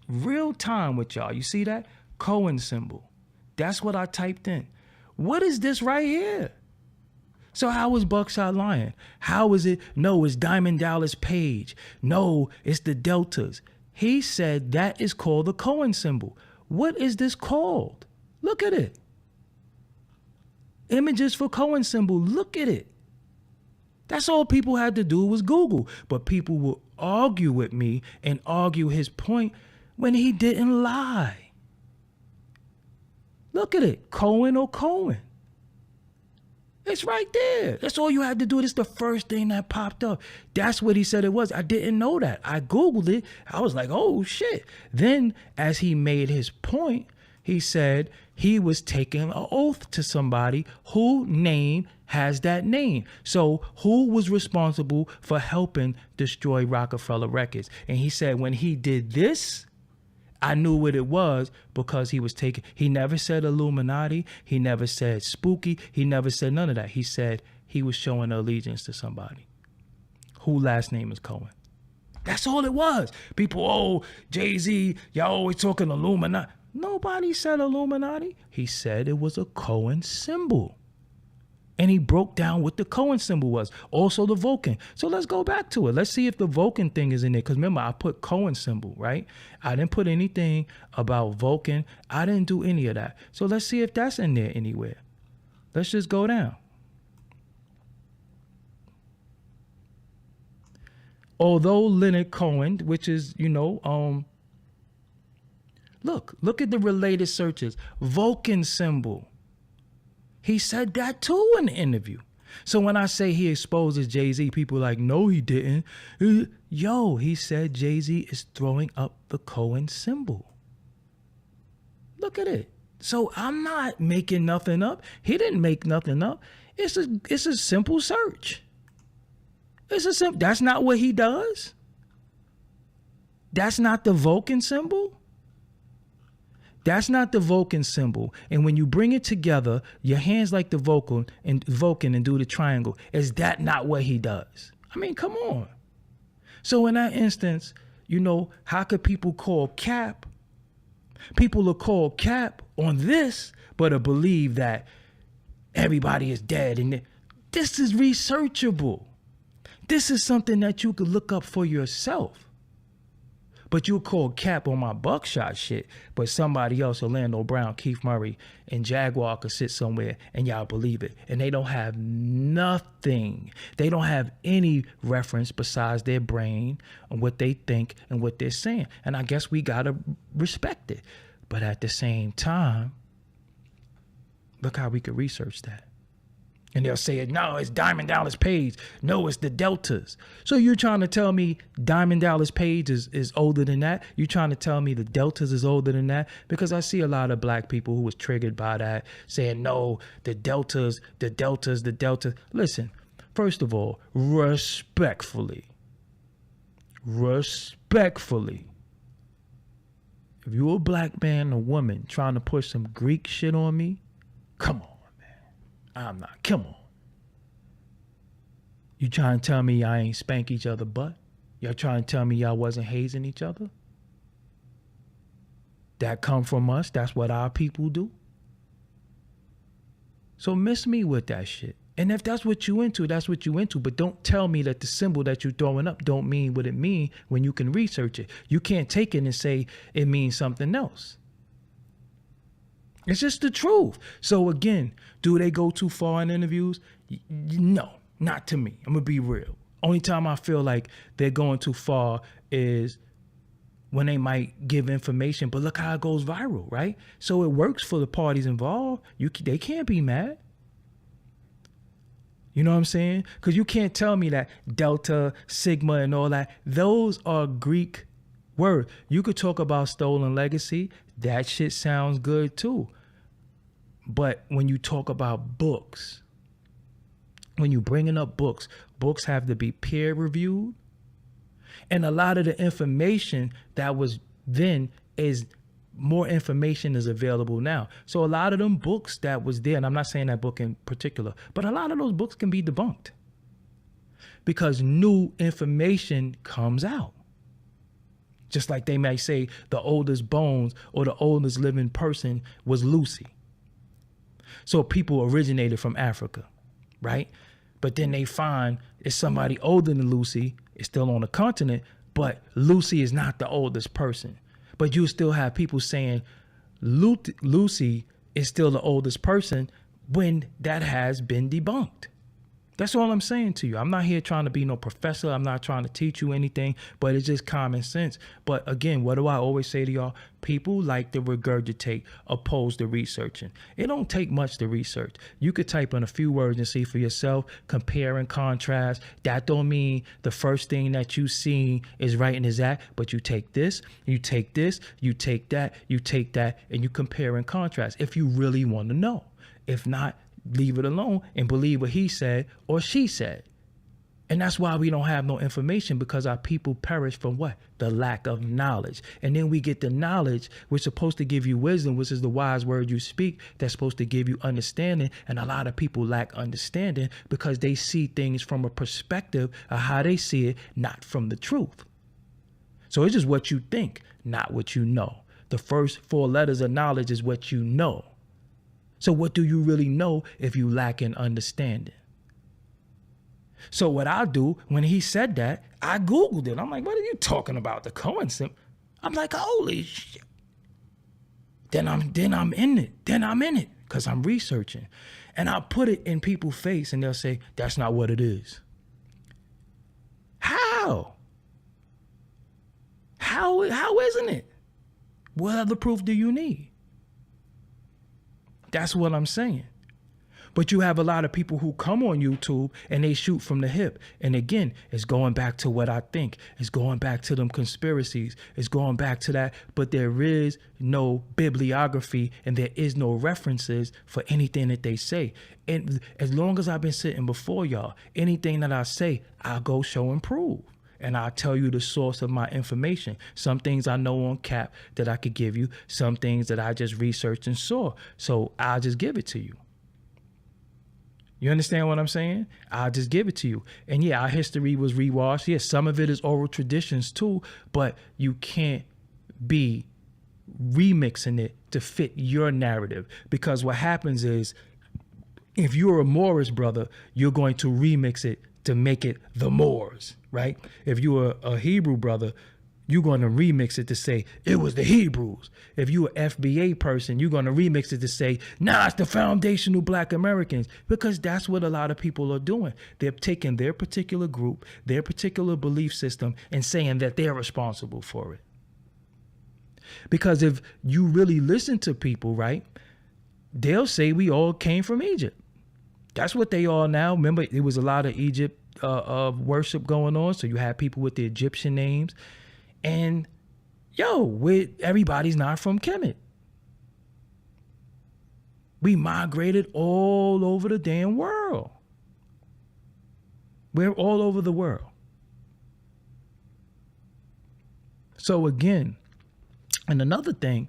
S1: real time with y'all. You see that? Cohen symbol. That's what I typed in. What is this right here? So how is Buckshot lying? How is it? No, it's Diamond Dallas Page. No, it's the Deltas. He said that is called the Cohen symbol. What is this called? Look at it. Images for Cohen symbol. Look at it. That's all people had to do was Google. But people will argue with me and argue his point when he didn't lie. Look at it. Cohen or Cohen. It's right there. That's all you had to do. It's the first thing that popped up. That's what he said it was. I didn't know that. I Googled it. I was like, oh, shit. Then as he made his point, he said he was taking an oath to somebody whose name has that name. So who was responsible for helping destroy Rockefeller Records? And he said when he did this, I knew what it was because he never said Illuminati. He never said spooky. He never said none of that. He said he was showing allegiance to somebody whose last name is Cohen. That's all it was. People, oh, Jay-Z, y'all always talking Illuminati. Nobody said Illuminati. He said it was a Cohen symbol. And he broke down what the Cohen symbol was. Also the Vulcan. So let's go back to it. Let's see if the Vulcan thing is in there. Because remember, I put Cohen symbol, right? I didn't put anything about Vulcan. I didn't do any of that. So let's see if that's in there anywhere. Let's just go down. Although Leonard Cohen, which is, look at the related searches. Vulcan symbol. He said that too in the interview. So when I say he exposes Jay-Z, people are like, no, he didn't. Yo, he said Jay-Z is throwing up the Cohen symbol. Look at it. So I'm not making nothing up. He didn't make nothing up. It's a simple search. That's not what he does. That's not the Vulcan symbol. That's not the Vulcan symbol. And when you bring it together, your hands like the Vulcan and do the triangle. Is that not what he does? I mean, come on. So in that instance, how could people call cap? People will call cap on this, but to believe that everybody is dead. And this is researchable. This is something that you could look up for yourself. But you'll call cap on my Buckshot shit, but somebody else, Orlando Brown, Keith Murray, and Jaguar could sit somewhere and y'all believe it. And they don't have nothing. They don't have any reference besides their brain and what they think and what they're saying. And I guess we got to respect it. But at the same time, look how we could research that. And they'll say, no, it's Diamond Dallas Page. No, it's the Deltas. So you're trying to tell me Diamond Dallas Page is older than that? You're trying to tell me the Deltas is older than that? Because I see a lot of black people who was triggered by that, saying, no, the Deltas. Listen, first of all, respectfully, if you're a black man or woman trying to push some Greek shit on me, come on. I'm not. Come on. You trying to tell me y'all ain't spank each other butt? Y'all trying to tell me y'all wasn't hazing each other? That come from us. That's what our people do. So miss me with that shit. And if that's what you into, that's what you into. But don't tell me that the symbol that you're throwing up don't mean what it mean when you can research it. You can't take it and say it means something else. It's just the truth. So again, do they go too far in interviews? No, not to me. I'm going to be real. Only time I feel like they're going too far is when they might give information, but look how it goes viral, right? So it works for the parties involved. They can't be mad. You know what I'm saying? Because you can't tell me that Delta, Sigma, and all that, those are Greek words. You could talk about stolen legacy. That shit sounds good too. But when you talk about books, when you bringing up books have to be peer reviewed. And a lot of the information that was then is more information is available now. So a lot of them books that was there, and I'm not saying that book in particular, but a lot of those books can be debunked because new information comes out. Just like they may say the oldest bones or the oldest living person was Lucy. So people originated from Africa, right? But then they find it's somebody older than Lucy, it's still on the continent, but Lucy is not the oldest person. But you still have people saying Lucy is still the oldest person when that has been debunked. That's all I'm saying to you. I'm not here trying to be no professor. I'm not trying to teach you anything, but it's just common sense. But again, what do I always say to y'all? People like to regurgitate opposed to researching. It don't take much to research. You could type in a few words and see for yourself, compare and contrast. That don't mean the first thing that you see is right and exact, but you take this, you take this, you take that, you take that, and you compare and contrast if you really want to know. If not, leave it alone and believe what he said or she said. And that's why we don't have no information, because our people perish from what? The lack of knowledge. And then we get the knowledge, which is supposed to give you wisdom, which is the wise word you speak, that's supposed to give you understanding. And a lot of people lack understanding because they see things from a perspective of how they see it, not from the truth. So it's just what you think, not what you know. The first 4 letters of knowledge is what you know. So what do you really know if you lack in understanding? So what I do when he said that, I Googled it. I'm like, what are you talking about? The coincidence? I'm like, holy shit. Then I'm in it because I'm researching. And I put it in people's face and they'll say, that's not what it is. How? How isn't it? What other proof do you need? That's what I'm saying. But you have a lot of people who come on YouTube and they shoot from the hip. And again, it's going back to what I think. It's going back to them conspiracies. It's going back to that. But there is no bibliography and there is no references for anything that they say. And as long as I've been sitting before y'all, anything that I say, I'll go show and prove. And I'll tell you the source of my information. Some things I know on cap that I could give you. Some things that I just researched and saw. So I'll just give it to you. You understand what I'm saying? I'll just give it to you. And yeah, our history was rewashed. Yes, some of it is oral traditions too, but you can't be remixing it to fit your narrative. Because what happens is, if you're a Moorish brother, you're going to remix it to make it the Moors, right? If you're a Hebrew brother, you're going to remix it to say it was the Hebrews. If you're an FBA person, you're going to remix it to say, nah, it's the foundational Black Americans, because that's what a lot of people are doing. They're taking their particular group, their particular belief system, and saying that they're responsible for it. Because if you really listen to people, right, they'll say we all came from Egypt. That's what they are now. Remember, there was a lot of Egypt of worship going on. So you have people with the Egyptian names. And everybody's not from Kemet. We migrated all over the damn world. We're all over the world. So again, and another thing,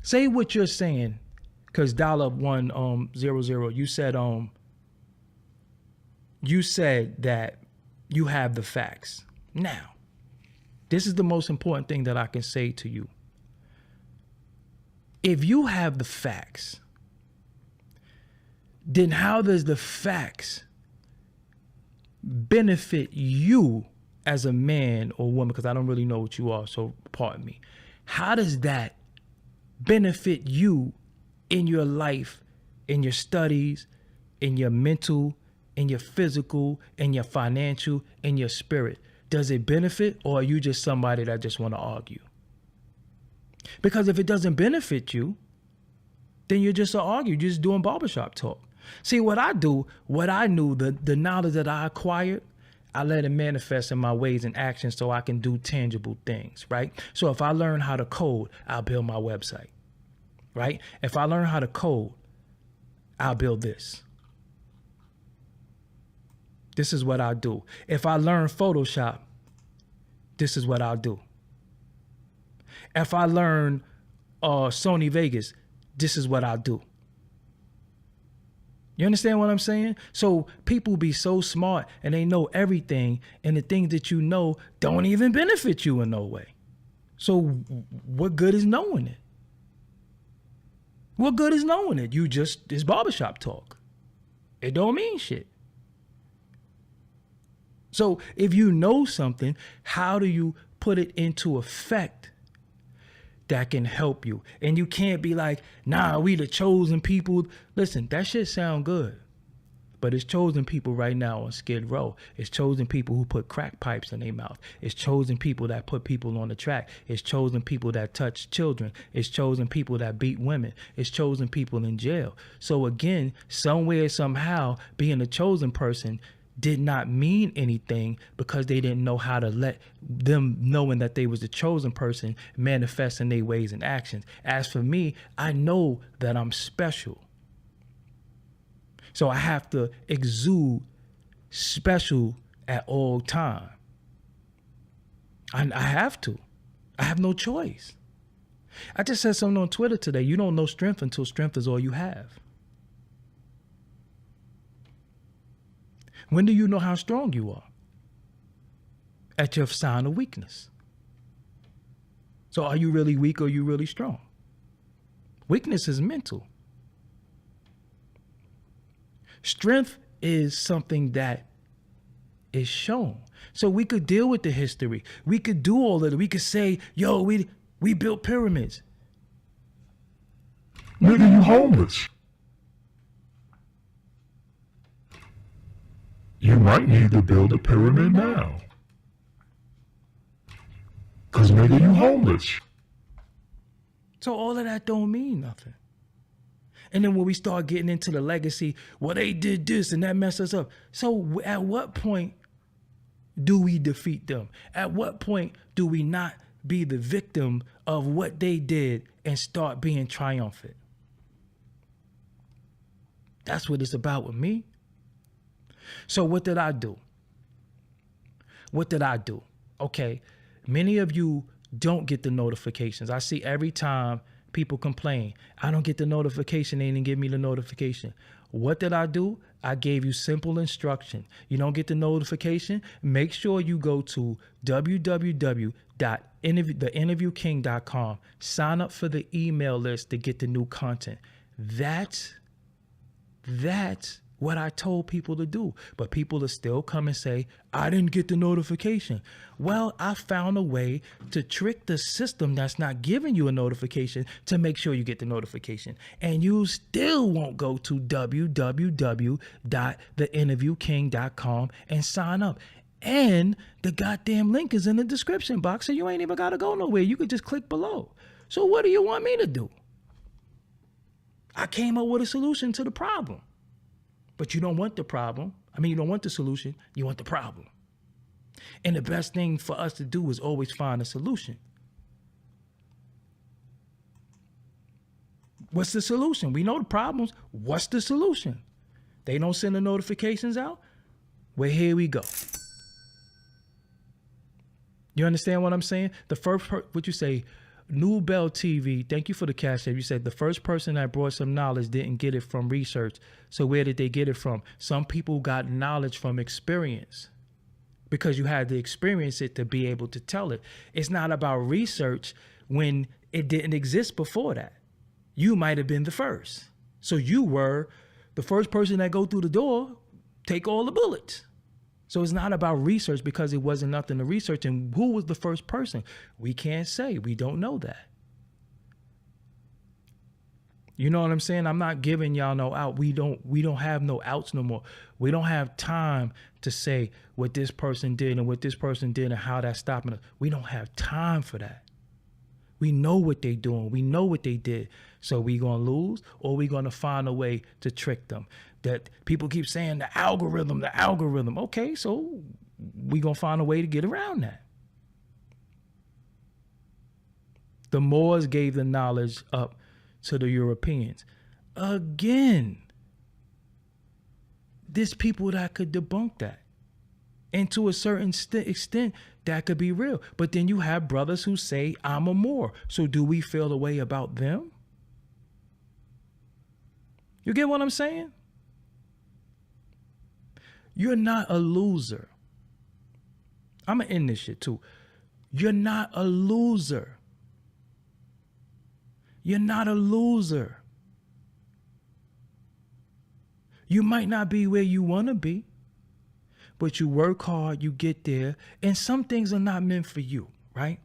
S1: say what you're saying, because $100, you said that you have the facts. Now, this is the most important thing that I can say to you. If you have the facts, then how does the facts benefit you as a man or woman? Because I don't really know what you are, so pardon me. How does that benefit you in your life, in your studies, in your mental, in your physical, in your financial, in your spirit? Does it benefit, or are you just somebody that just want to argue? Because if it doesn't benefit you, then you're just you're just doing barbershop talk. See, what I do, what I knew, the knowledge that I acquired, I let it manifest in my ways and actions so I can do tangible things, right? So if I learn how to code, I'll build my website, right? If I learn how to code, I'll build this. This is what I do. If I learn Photoshop, this is what I'll do. If I learn Sony Vegas, this is what I'll do. You understand what I'm saying? So people be so smart and they know everything, and the things that you know don't even benefit you in no way. So what good is knowing it? What good is knowing it? It's barbershop talk. It don't mean shit. So if you know something, how do you put it into effect that can help you? And you can't be like, nah, we the chosen people. Listen, that shit sound good, but it's chosen people right now on Skid Row. It's chosen people who put crack pipes in their mouth. It's chosen people that put people on the track. It's chosen people that touch children. It's chosen people that beat women. It's chosen people in jail. So again, somewhere, somehow, being a chosen person did not mean anything because they didn't know how to let them knowing that they was the chosen person manifest in their ways and actions. As for me, I know that I'm special. So I have to exude special at all time. I have to. I have no choice. I just said something on Twitter today. You don't know strength until strength is all you have. When do you know how strong you are? At your sign of weakness. So are you really weak or are you really strong? Weakness is mental. Strength is something that is shown. So we could deal with the history. We could do all of it. We could say, yo, we built pyramids.
S2: Nigga, you homeless. You might need to build a pyramid now. Cause nigga, you homeless.
S1: So all of that don't mean nothing. And then when we start getting into the legacy, well, they did this and that messed us up. So at what point do we defeat them? At what point do we not be the victim of what they did and start being triumphant? That's what it's about with me. So what did I do? Okay, many of you don't get the notifications. I see every time people complain, I don't get the notification. They didn't give me the notification. What did I do? I gave you simple instruction. You don't get the notification? Make sure you go to www.theinterviewking.com. Sign up for the email list to get the new content. That's what I told people to do. But people will still come and say, I didn't get the notification. Well, I found a way to trick the system that's not giving you a notification to make sure you get the notification. And you still won't go to www.theinterviewking.com and sign up. And the goddamn link is in the description box, so you ain't even got to go nowhere. You could just click below. So what do you want me to do? I came up with a solution to the problem. But you don't want the problem. I mean, you don't want the solution. You want the problem. And the best thing for us to do is always find a solution. What's the solution? We know the problems. What's the solution? They don't send the notifications out. Well, here we go. You understand what I'm saying? The first, what you say, New Bell TV, thank you for the cash app. You said the first person that brought some knowledge didn't get it from research. So where did they get it from? Some people got knowledge from experience because you had to experience it to be able to tell it. It's not about research when it didn't exist before that. You might have been the first. So you were the first person that go through the door, take all the bullets. So it's not about research because it wasn't nothing to research. And who was the first person? We can't say. We don't know that. You know what I'm saying? I'm not giving y'all no out. We don't have no outs no more. We don't have time to say what this person did and what this person did and how that's stopping us. We don't have time for that. We know what they doing. We know what they did. So we gonna lose or we gonna find a way to trick them. That people keep saying the algorithm. Okay, so we gonna find a way to get around that. The Moors gave the knowledge up to the Europeans. Again, there's people that could debunk that. And to a certain extent, that could be real. But then you have brothers who say, I'm a Moor. So do we feel a way about them? You get what I'm saying? You're not a loser. I'm going to end this shit too. You're not a loser. You're not a loser. You might not be where you want to be, but you work hard, you get there, and some things are not meant for you, right?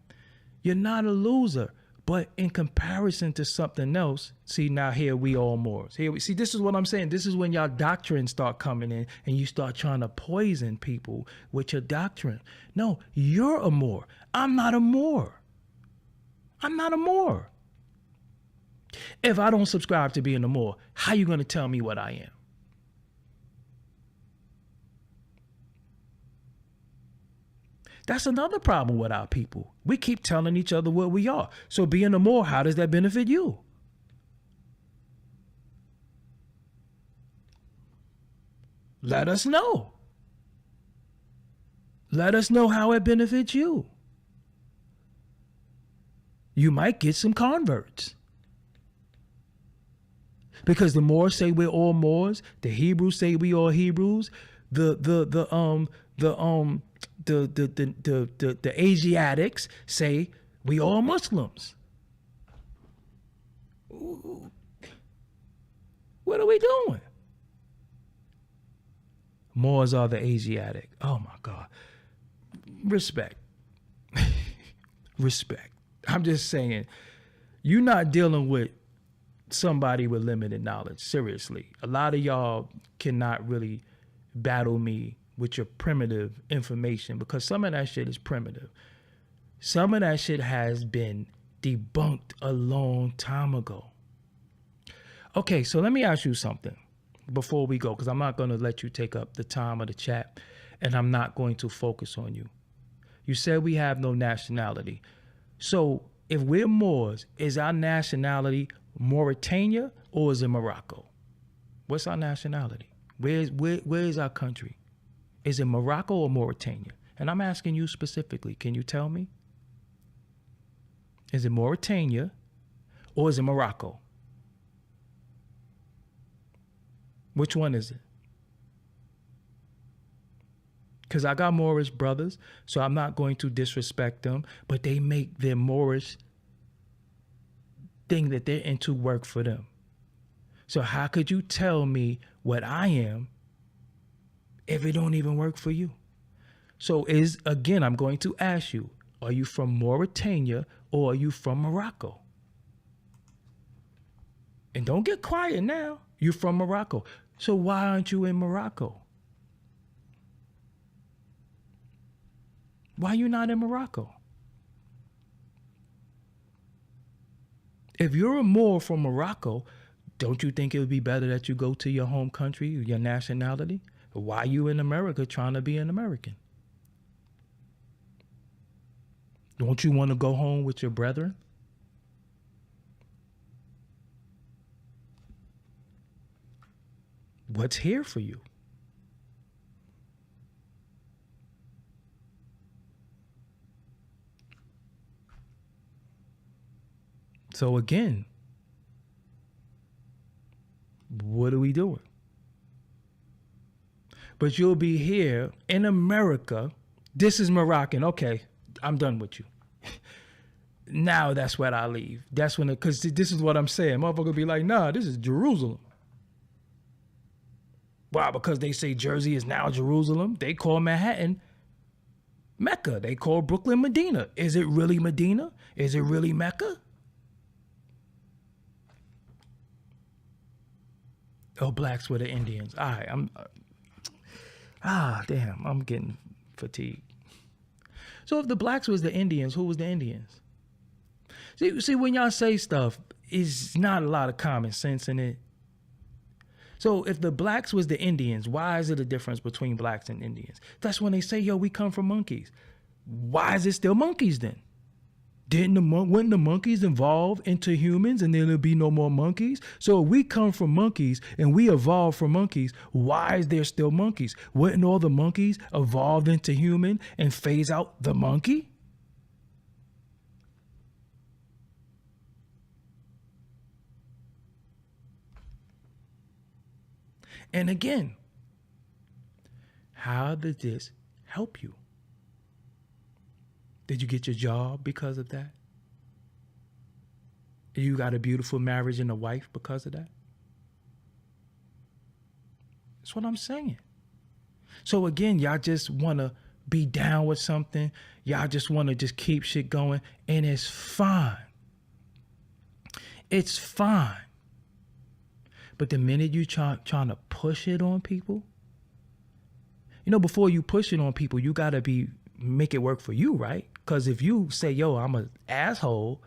S1: You're not a loser, but in comparison to something else, see, now here we all Moors. Here we see, this is what I'm saying. This is when y'all doctrines start coming in and you start trying to poison people with your doctrine. No, you're a Moor. I'm not a Moor. I'm not a Moor. If I don't subscribe to being a Moor, how you going to tell me what I am? That's another problem with our people. We keep telling each other what we are. So being a Moor, how does that benefit you? Let us know. Let us know how it benefits you. You might get some converts. Because the Moors say we're all Moors, the Hebrews say we all Hebrews, the Asiatics say we all Muslims. Ooh. What are we doing? Moors are the Asiatic. Oh my God. Respect. Respect. I'm just saying, you're not dealing with somebody with limited knowledge. Seriously. A lot of y'all cannot really battle me with your primitive information because some of that shit is primitive. Some of that shit has been debunked a long time ago. Okay, so let me ask you something before we go, because I'm not going to let you take up the time of the chat and I'm not going to focus on you. You said we have no nationality. So if we're Moors, is our nationality Mauritania or is it Morocco? What's our nationality? Where is our country? Is it Morocco or Mauritania? And I'm asking you specifically, can you tell me? Is it Mauritania or is it Morocco? Which one is it? Because I got Moorish brothers, so I'm not going to disrespect them, but they make their Moorish thing that they're into work for them. So how could you tell me what I am if it don't even work for you? So again, I'm going to ask you, are you from Mauritania or are you from Morocco? And don't get quiet now. You're from Morocco. So why aren't you in Morocco? Why are you not in Morocco? If you're a Moor from Morocco, Don't you think it would be better that you go to your home country, your nationality? Why are you in America trying to be an American? Don't you want to go home with your brethren? What's here for you? So again, what are we doing? But you'll be here in America. This is Moroccan. Okay, I'm done with you. Now that's when I leave. That's when, because this is what I'm saying. Motherfucker be like, nah, this is Jerusalem. Why? Because they say Jersey is now Jerusalem. They call Manhattan Mecca. They call Brooklyn Medina. Is it really Medina? Is it really Mecca? Oh, blacks were the Indians. All right, damn, I'm getting fatigued. So if the blacks was the Indians, who was the Indians? See, when y'all say stuff, it's not a lot of common sense in it. So if the blacks was the Indians, why is it a difference between blacks and Indians? That's when they say, yo, we come from monkeys. Why is it still monkeys then? Wouldn't the monkeys evolve into humans and then there'll be no more monkeys? So if we come from monkeys and we evolve from monkeys, why is there still monkeys? Wouldn't all the monkeys evolve into human and phase out the monkey? And again, how did this help you? Did you get your job because of that? You got a beautiful marriage and a wife because of that? That's what I'm saying. So again, y'all just want to be down with something. Y'all just want to just keep shit going. And it's fine. It's fine. But the minute you trying to push it on people, before you push it on people, you got to make it work for you, right? Because if you say, yo, I'm an asshole,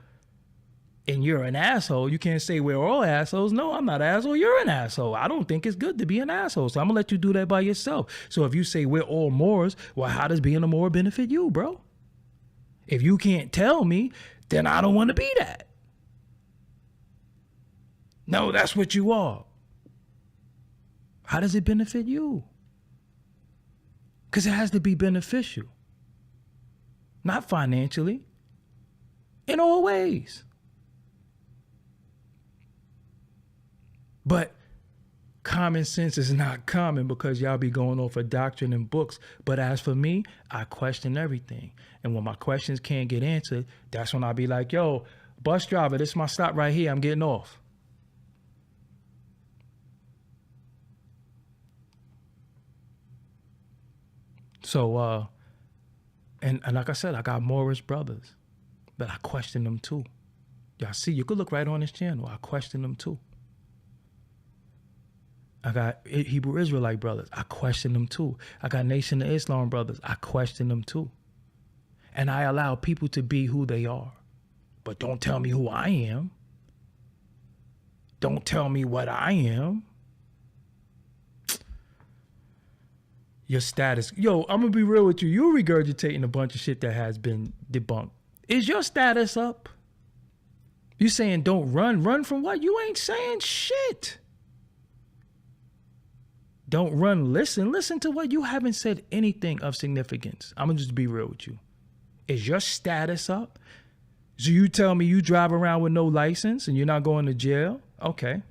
S1: and you're an asshole, you can't say we're all assholes. No, I'm not an asshole. You're an asshole. I don't think it's good to be an asshole. So I'm going to let you do that by yourself. So if you say we're all Moors, well, how does being a Moor benefit you, bro? If you can't tell me, then I don't want to be that. No, that's what you are. How does it benefit you? Because it has to be beneficial. Not financially. In all ways. But common sense is not common because y'all be going off of doctrine and books. But as for me, I question everything. And when my questions can't get answered, that's when I be like, yo, bus driver, this is my stop right here. I'm getting off. So, and like I said, I got Moorish brothers, but I question them too. Y'all see, you could look right on this channel. I question them too. I got Hebrew Israelite brothers. I question them too. I got Nation of Islam brothers. I question them too. And I allow people to be who they are. But don't tell me who I am. Don't tell me what I am. Your status. Yo, I'm going to be real with you. You're regurgitating a bunch of shit that has been debunked. Is your status up? You saying don't run. Run from what? You ain't saying shit. Don't run. Listen. Listen to what? You haven't said anything of significance. I'm going to just be real with you. Is your status up? So you tell me you drive around with no license and you're not going to jail? Okay.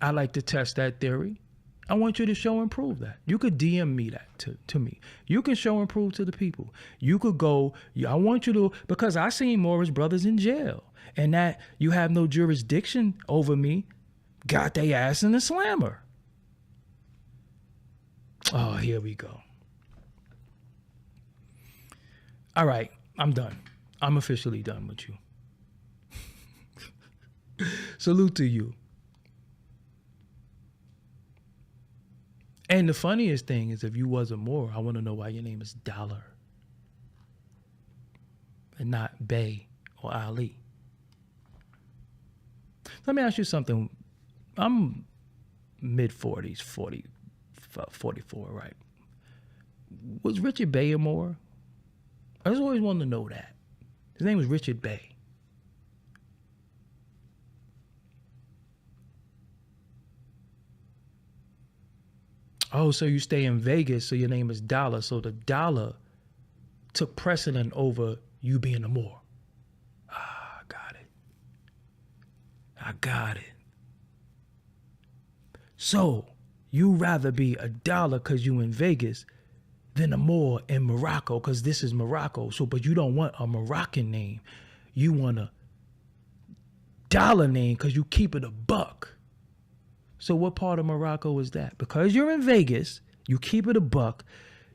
S1: I like to test that theory. I want you to show and prove that. You could DM me that to me. You can show and prove to the people. You could go, I want you to, because I seen Moorish brothers in jail and that you have no jurisdiction over me, got they ass in the slammer. Oh, here we go. All right, I'm done. I'm officially done with you. Salute to you. And the funniest thing is if you wasn't Moor, I want to know why your name is Dollar and not Bey or Ali. Let me ask you something I'm mid-40s, 44, right? Was Richard Bay more? I just always wanted to know that. His name was Richard Bay. Oh, so you stay in Vegas, so your name is Dollar. So the dollar took precedent over you being the Moor. Ah, I got it. So you rather be a dollar because you in Vegas than a Moor in Morocco because this is Morocco. So, but you don't want a Moroccan name. You want a dollar name because you keep it a buck. So what part of Morocco is that? Because you're in Vegas, you keep it a buck,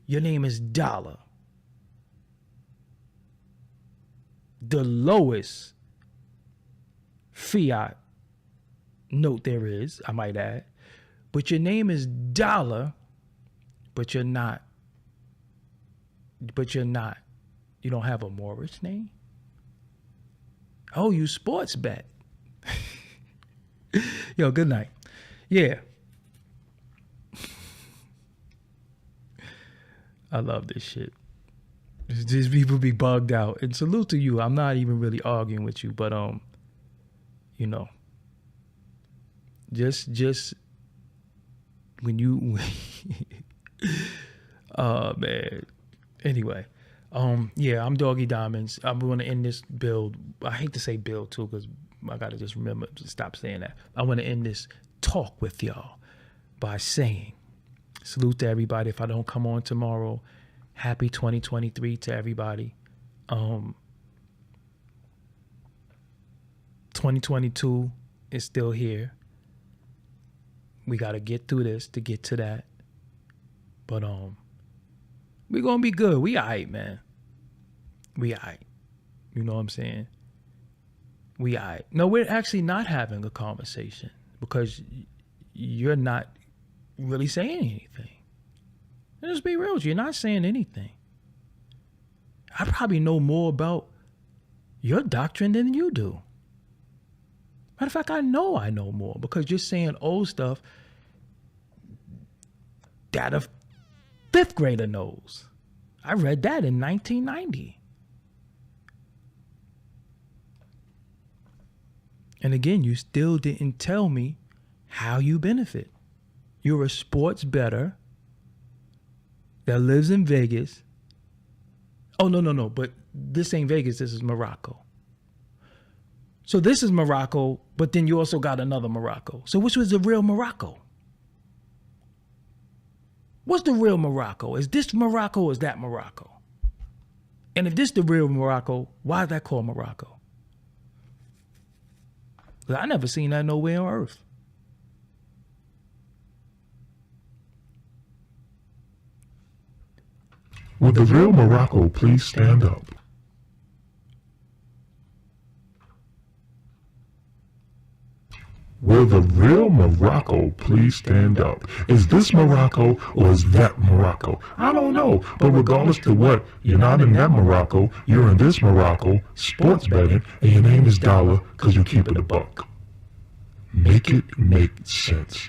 S1: your name is Dollar. The lowest fiat note there is, I might add. But your name is Dollar, but you're not. You don't have a Moorish name? Oh, you sports bet. Yo, good night. Yeah. I love this shit. Just people be bugged out. And salute to you. I'm not even really arguing with you, but you know. Just when you oh man. Anyway. Yeah, I'm Doggie Diamonds. I'm gonna end this build. I hate to say build too, because I gotta just remember to stop saying that. I wanna end this talk with y'all by saying salute to everybody. If I don't come on tomorrow, happy 2023 to everybody. 2022 is still here. We got to get through this to get to that. But we gonna be good. We all right, man. We all right. You know what I'm saying? We all right. No, we're actually not having a conversation because you're not really saying anything. Let's be real. You're not saying anything. I probably know more about your doctrine than you do. Matter of fact, I know more because you're saying old stuff that a fifth grader knows. I read that in 1990. And again, you still didn't tell me how you benefit. You're a sports bettor that lives in Vegas. Oh, no. But this ain't Vegas. This is Morocco. So this is Morocco, but then you also got another Morocco. So which was the real Morocco? What's the real Morocco? Is this Morocco or is that Morocco? And if this the real Morocco, why is that called Morocco? 'Cause I never seen that nowhere on earth.
S2: Will the real Morocco please stand up? Will the real Morocco please stand up? Is this Morocco or is that Morocco? I don't know, but regardless to what, you're not in that Morocco, you're in this Morocco, sports betting, and your name is Dollar because you keep it a buck. Make it make sense.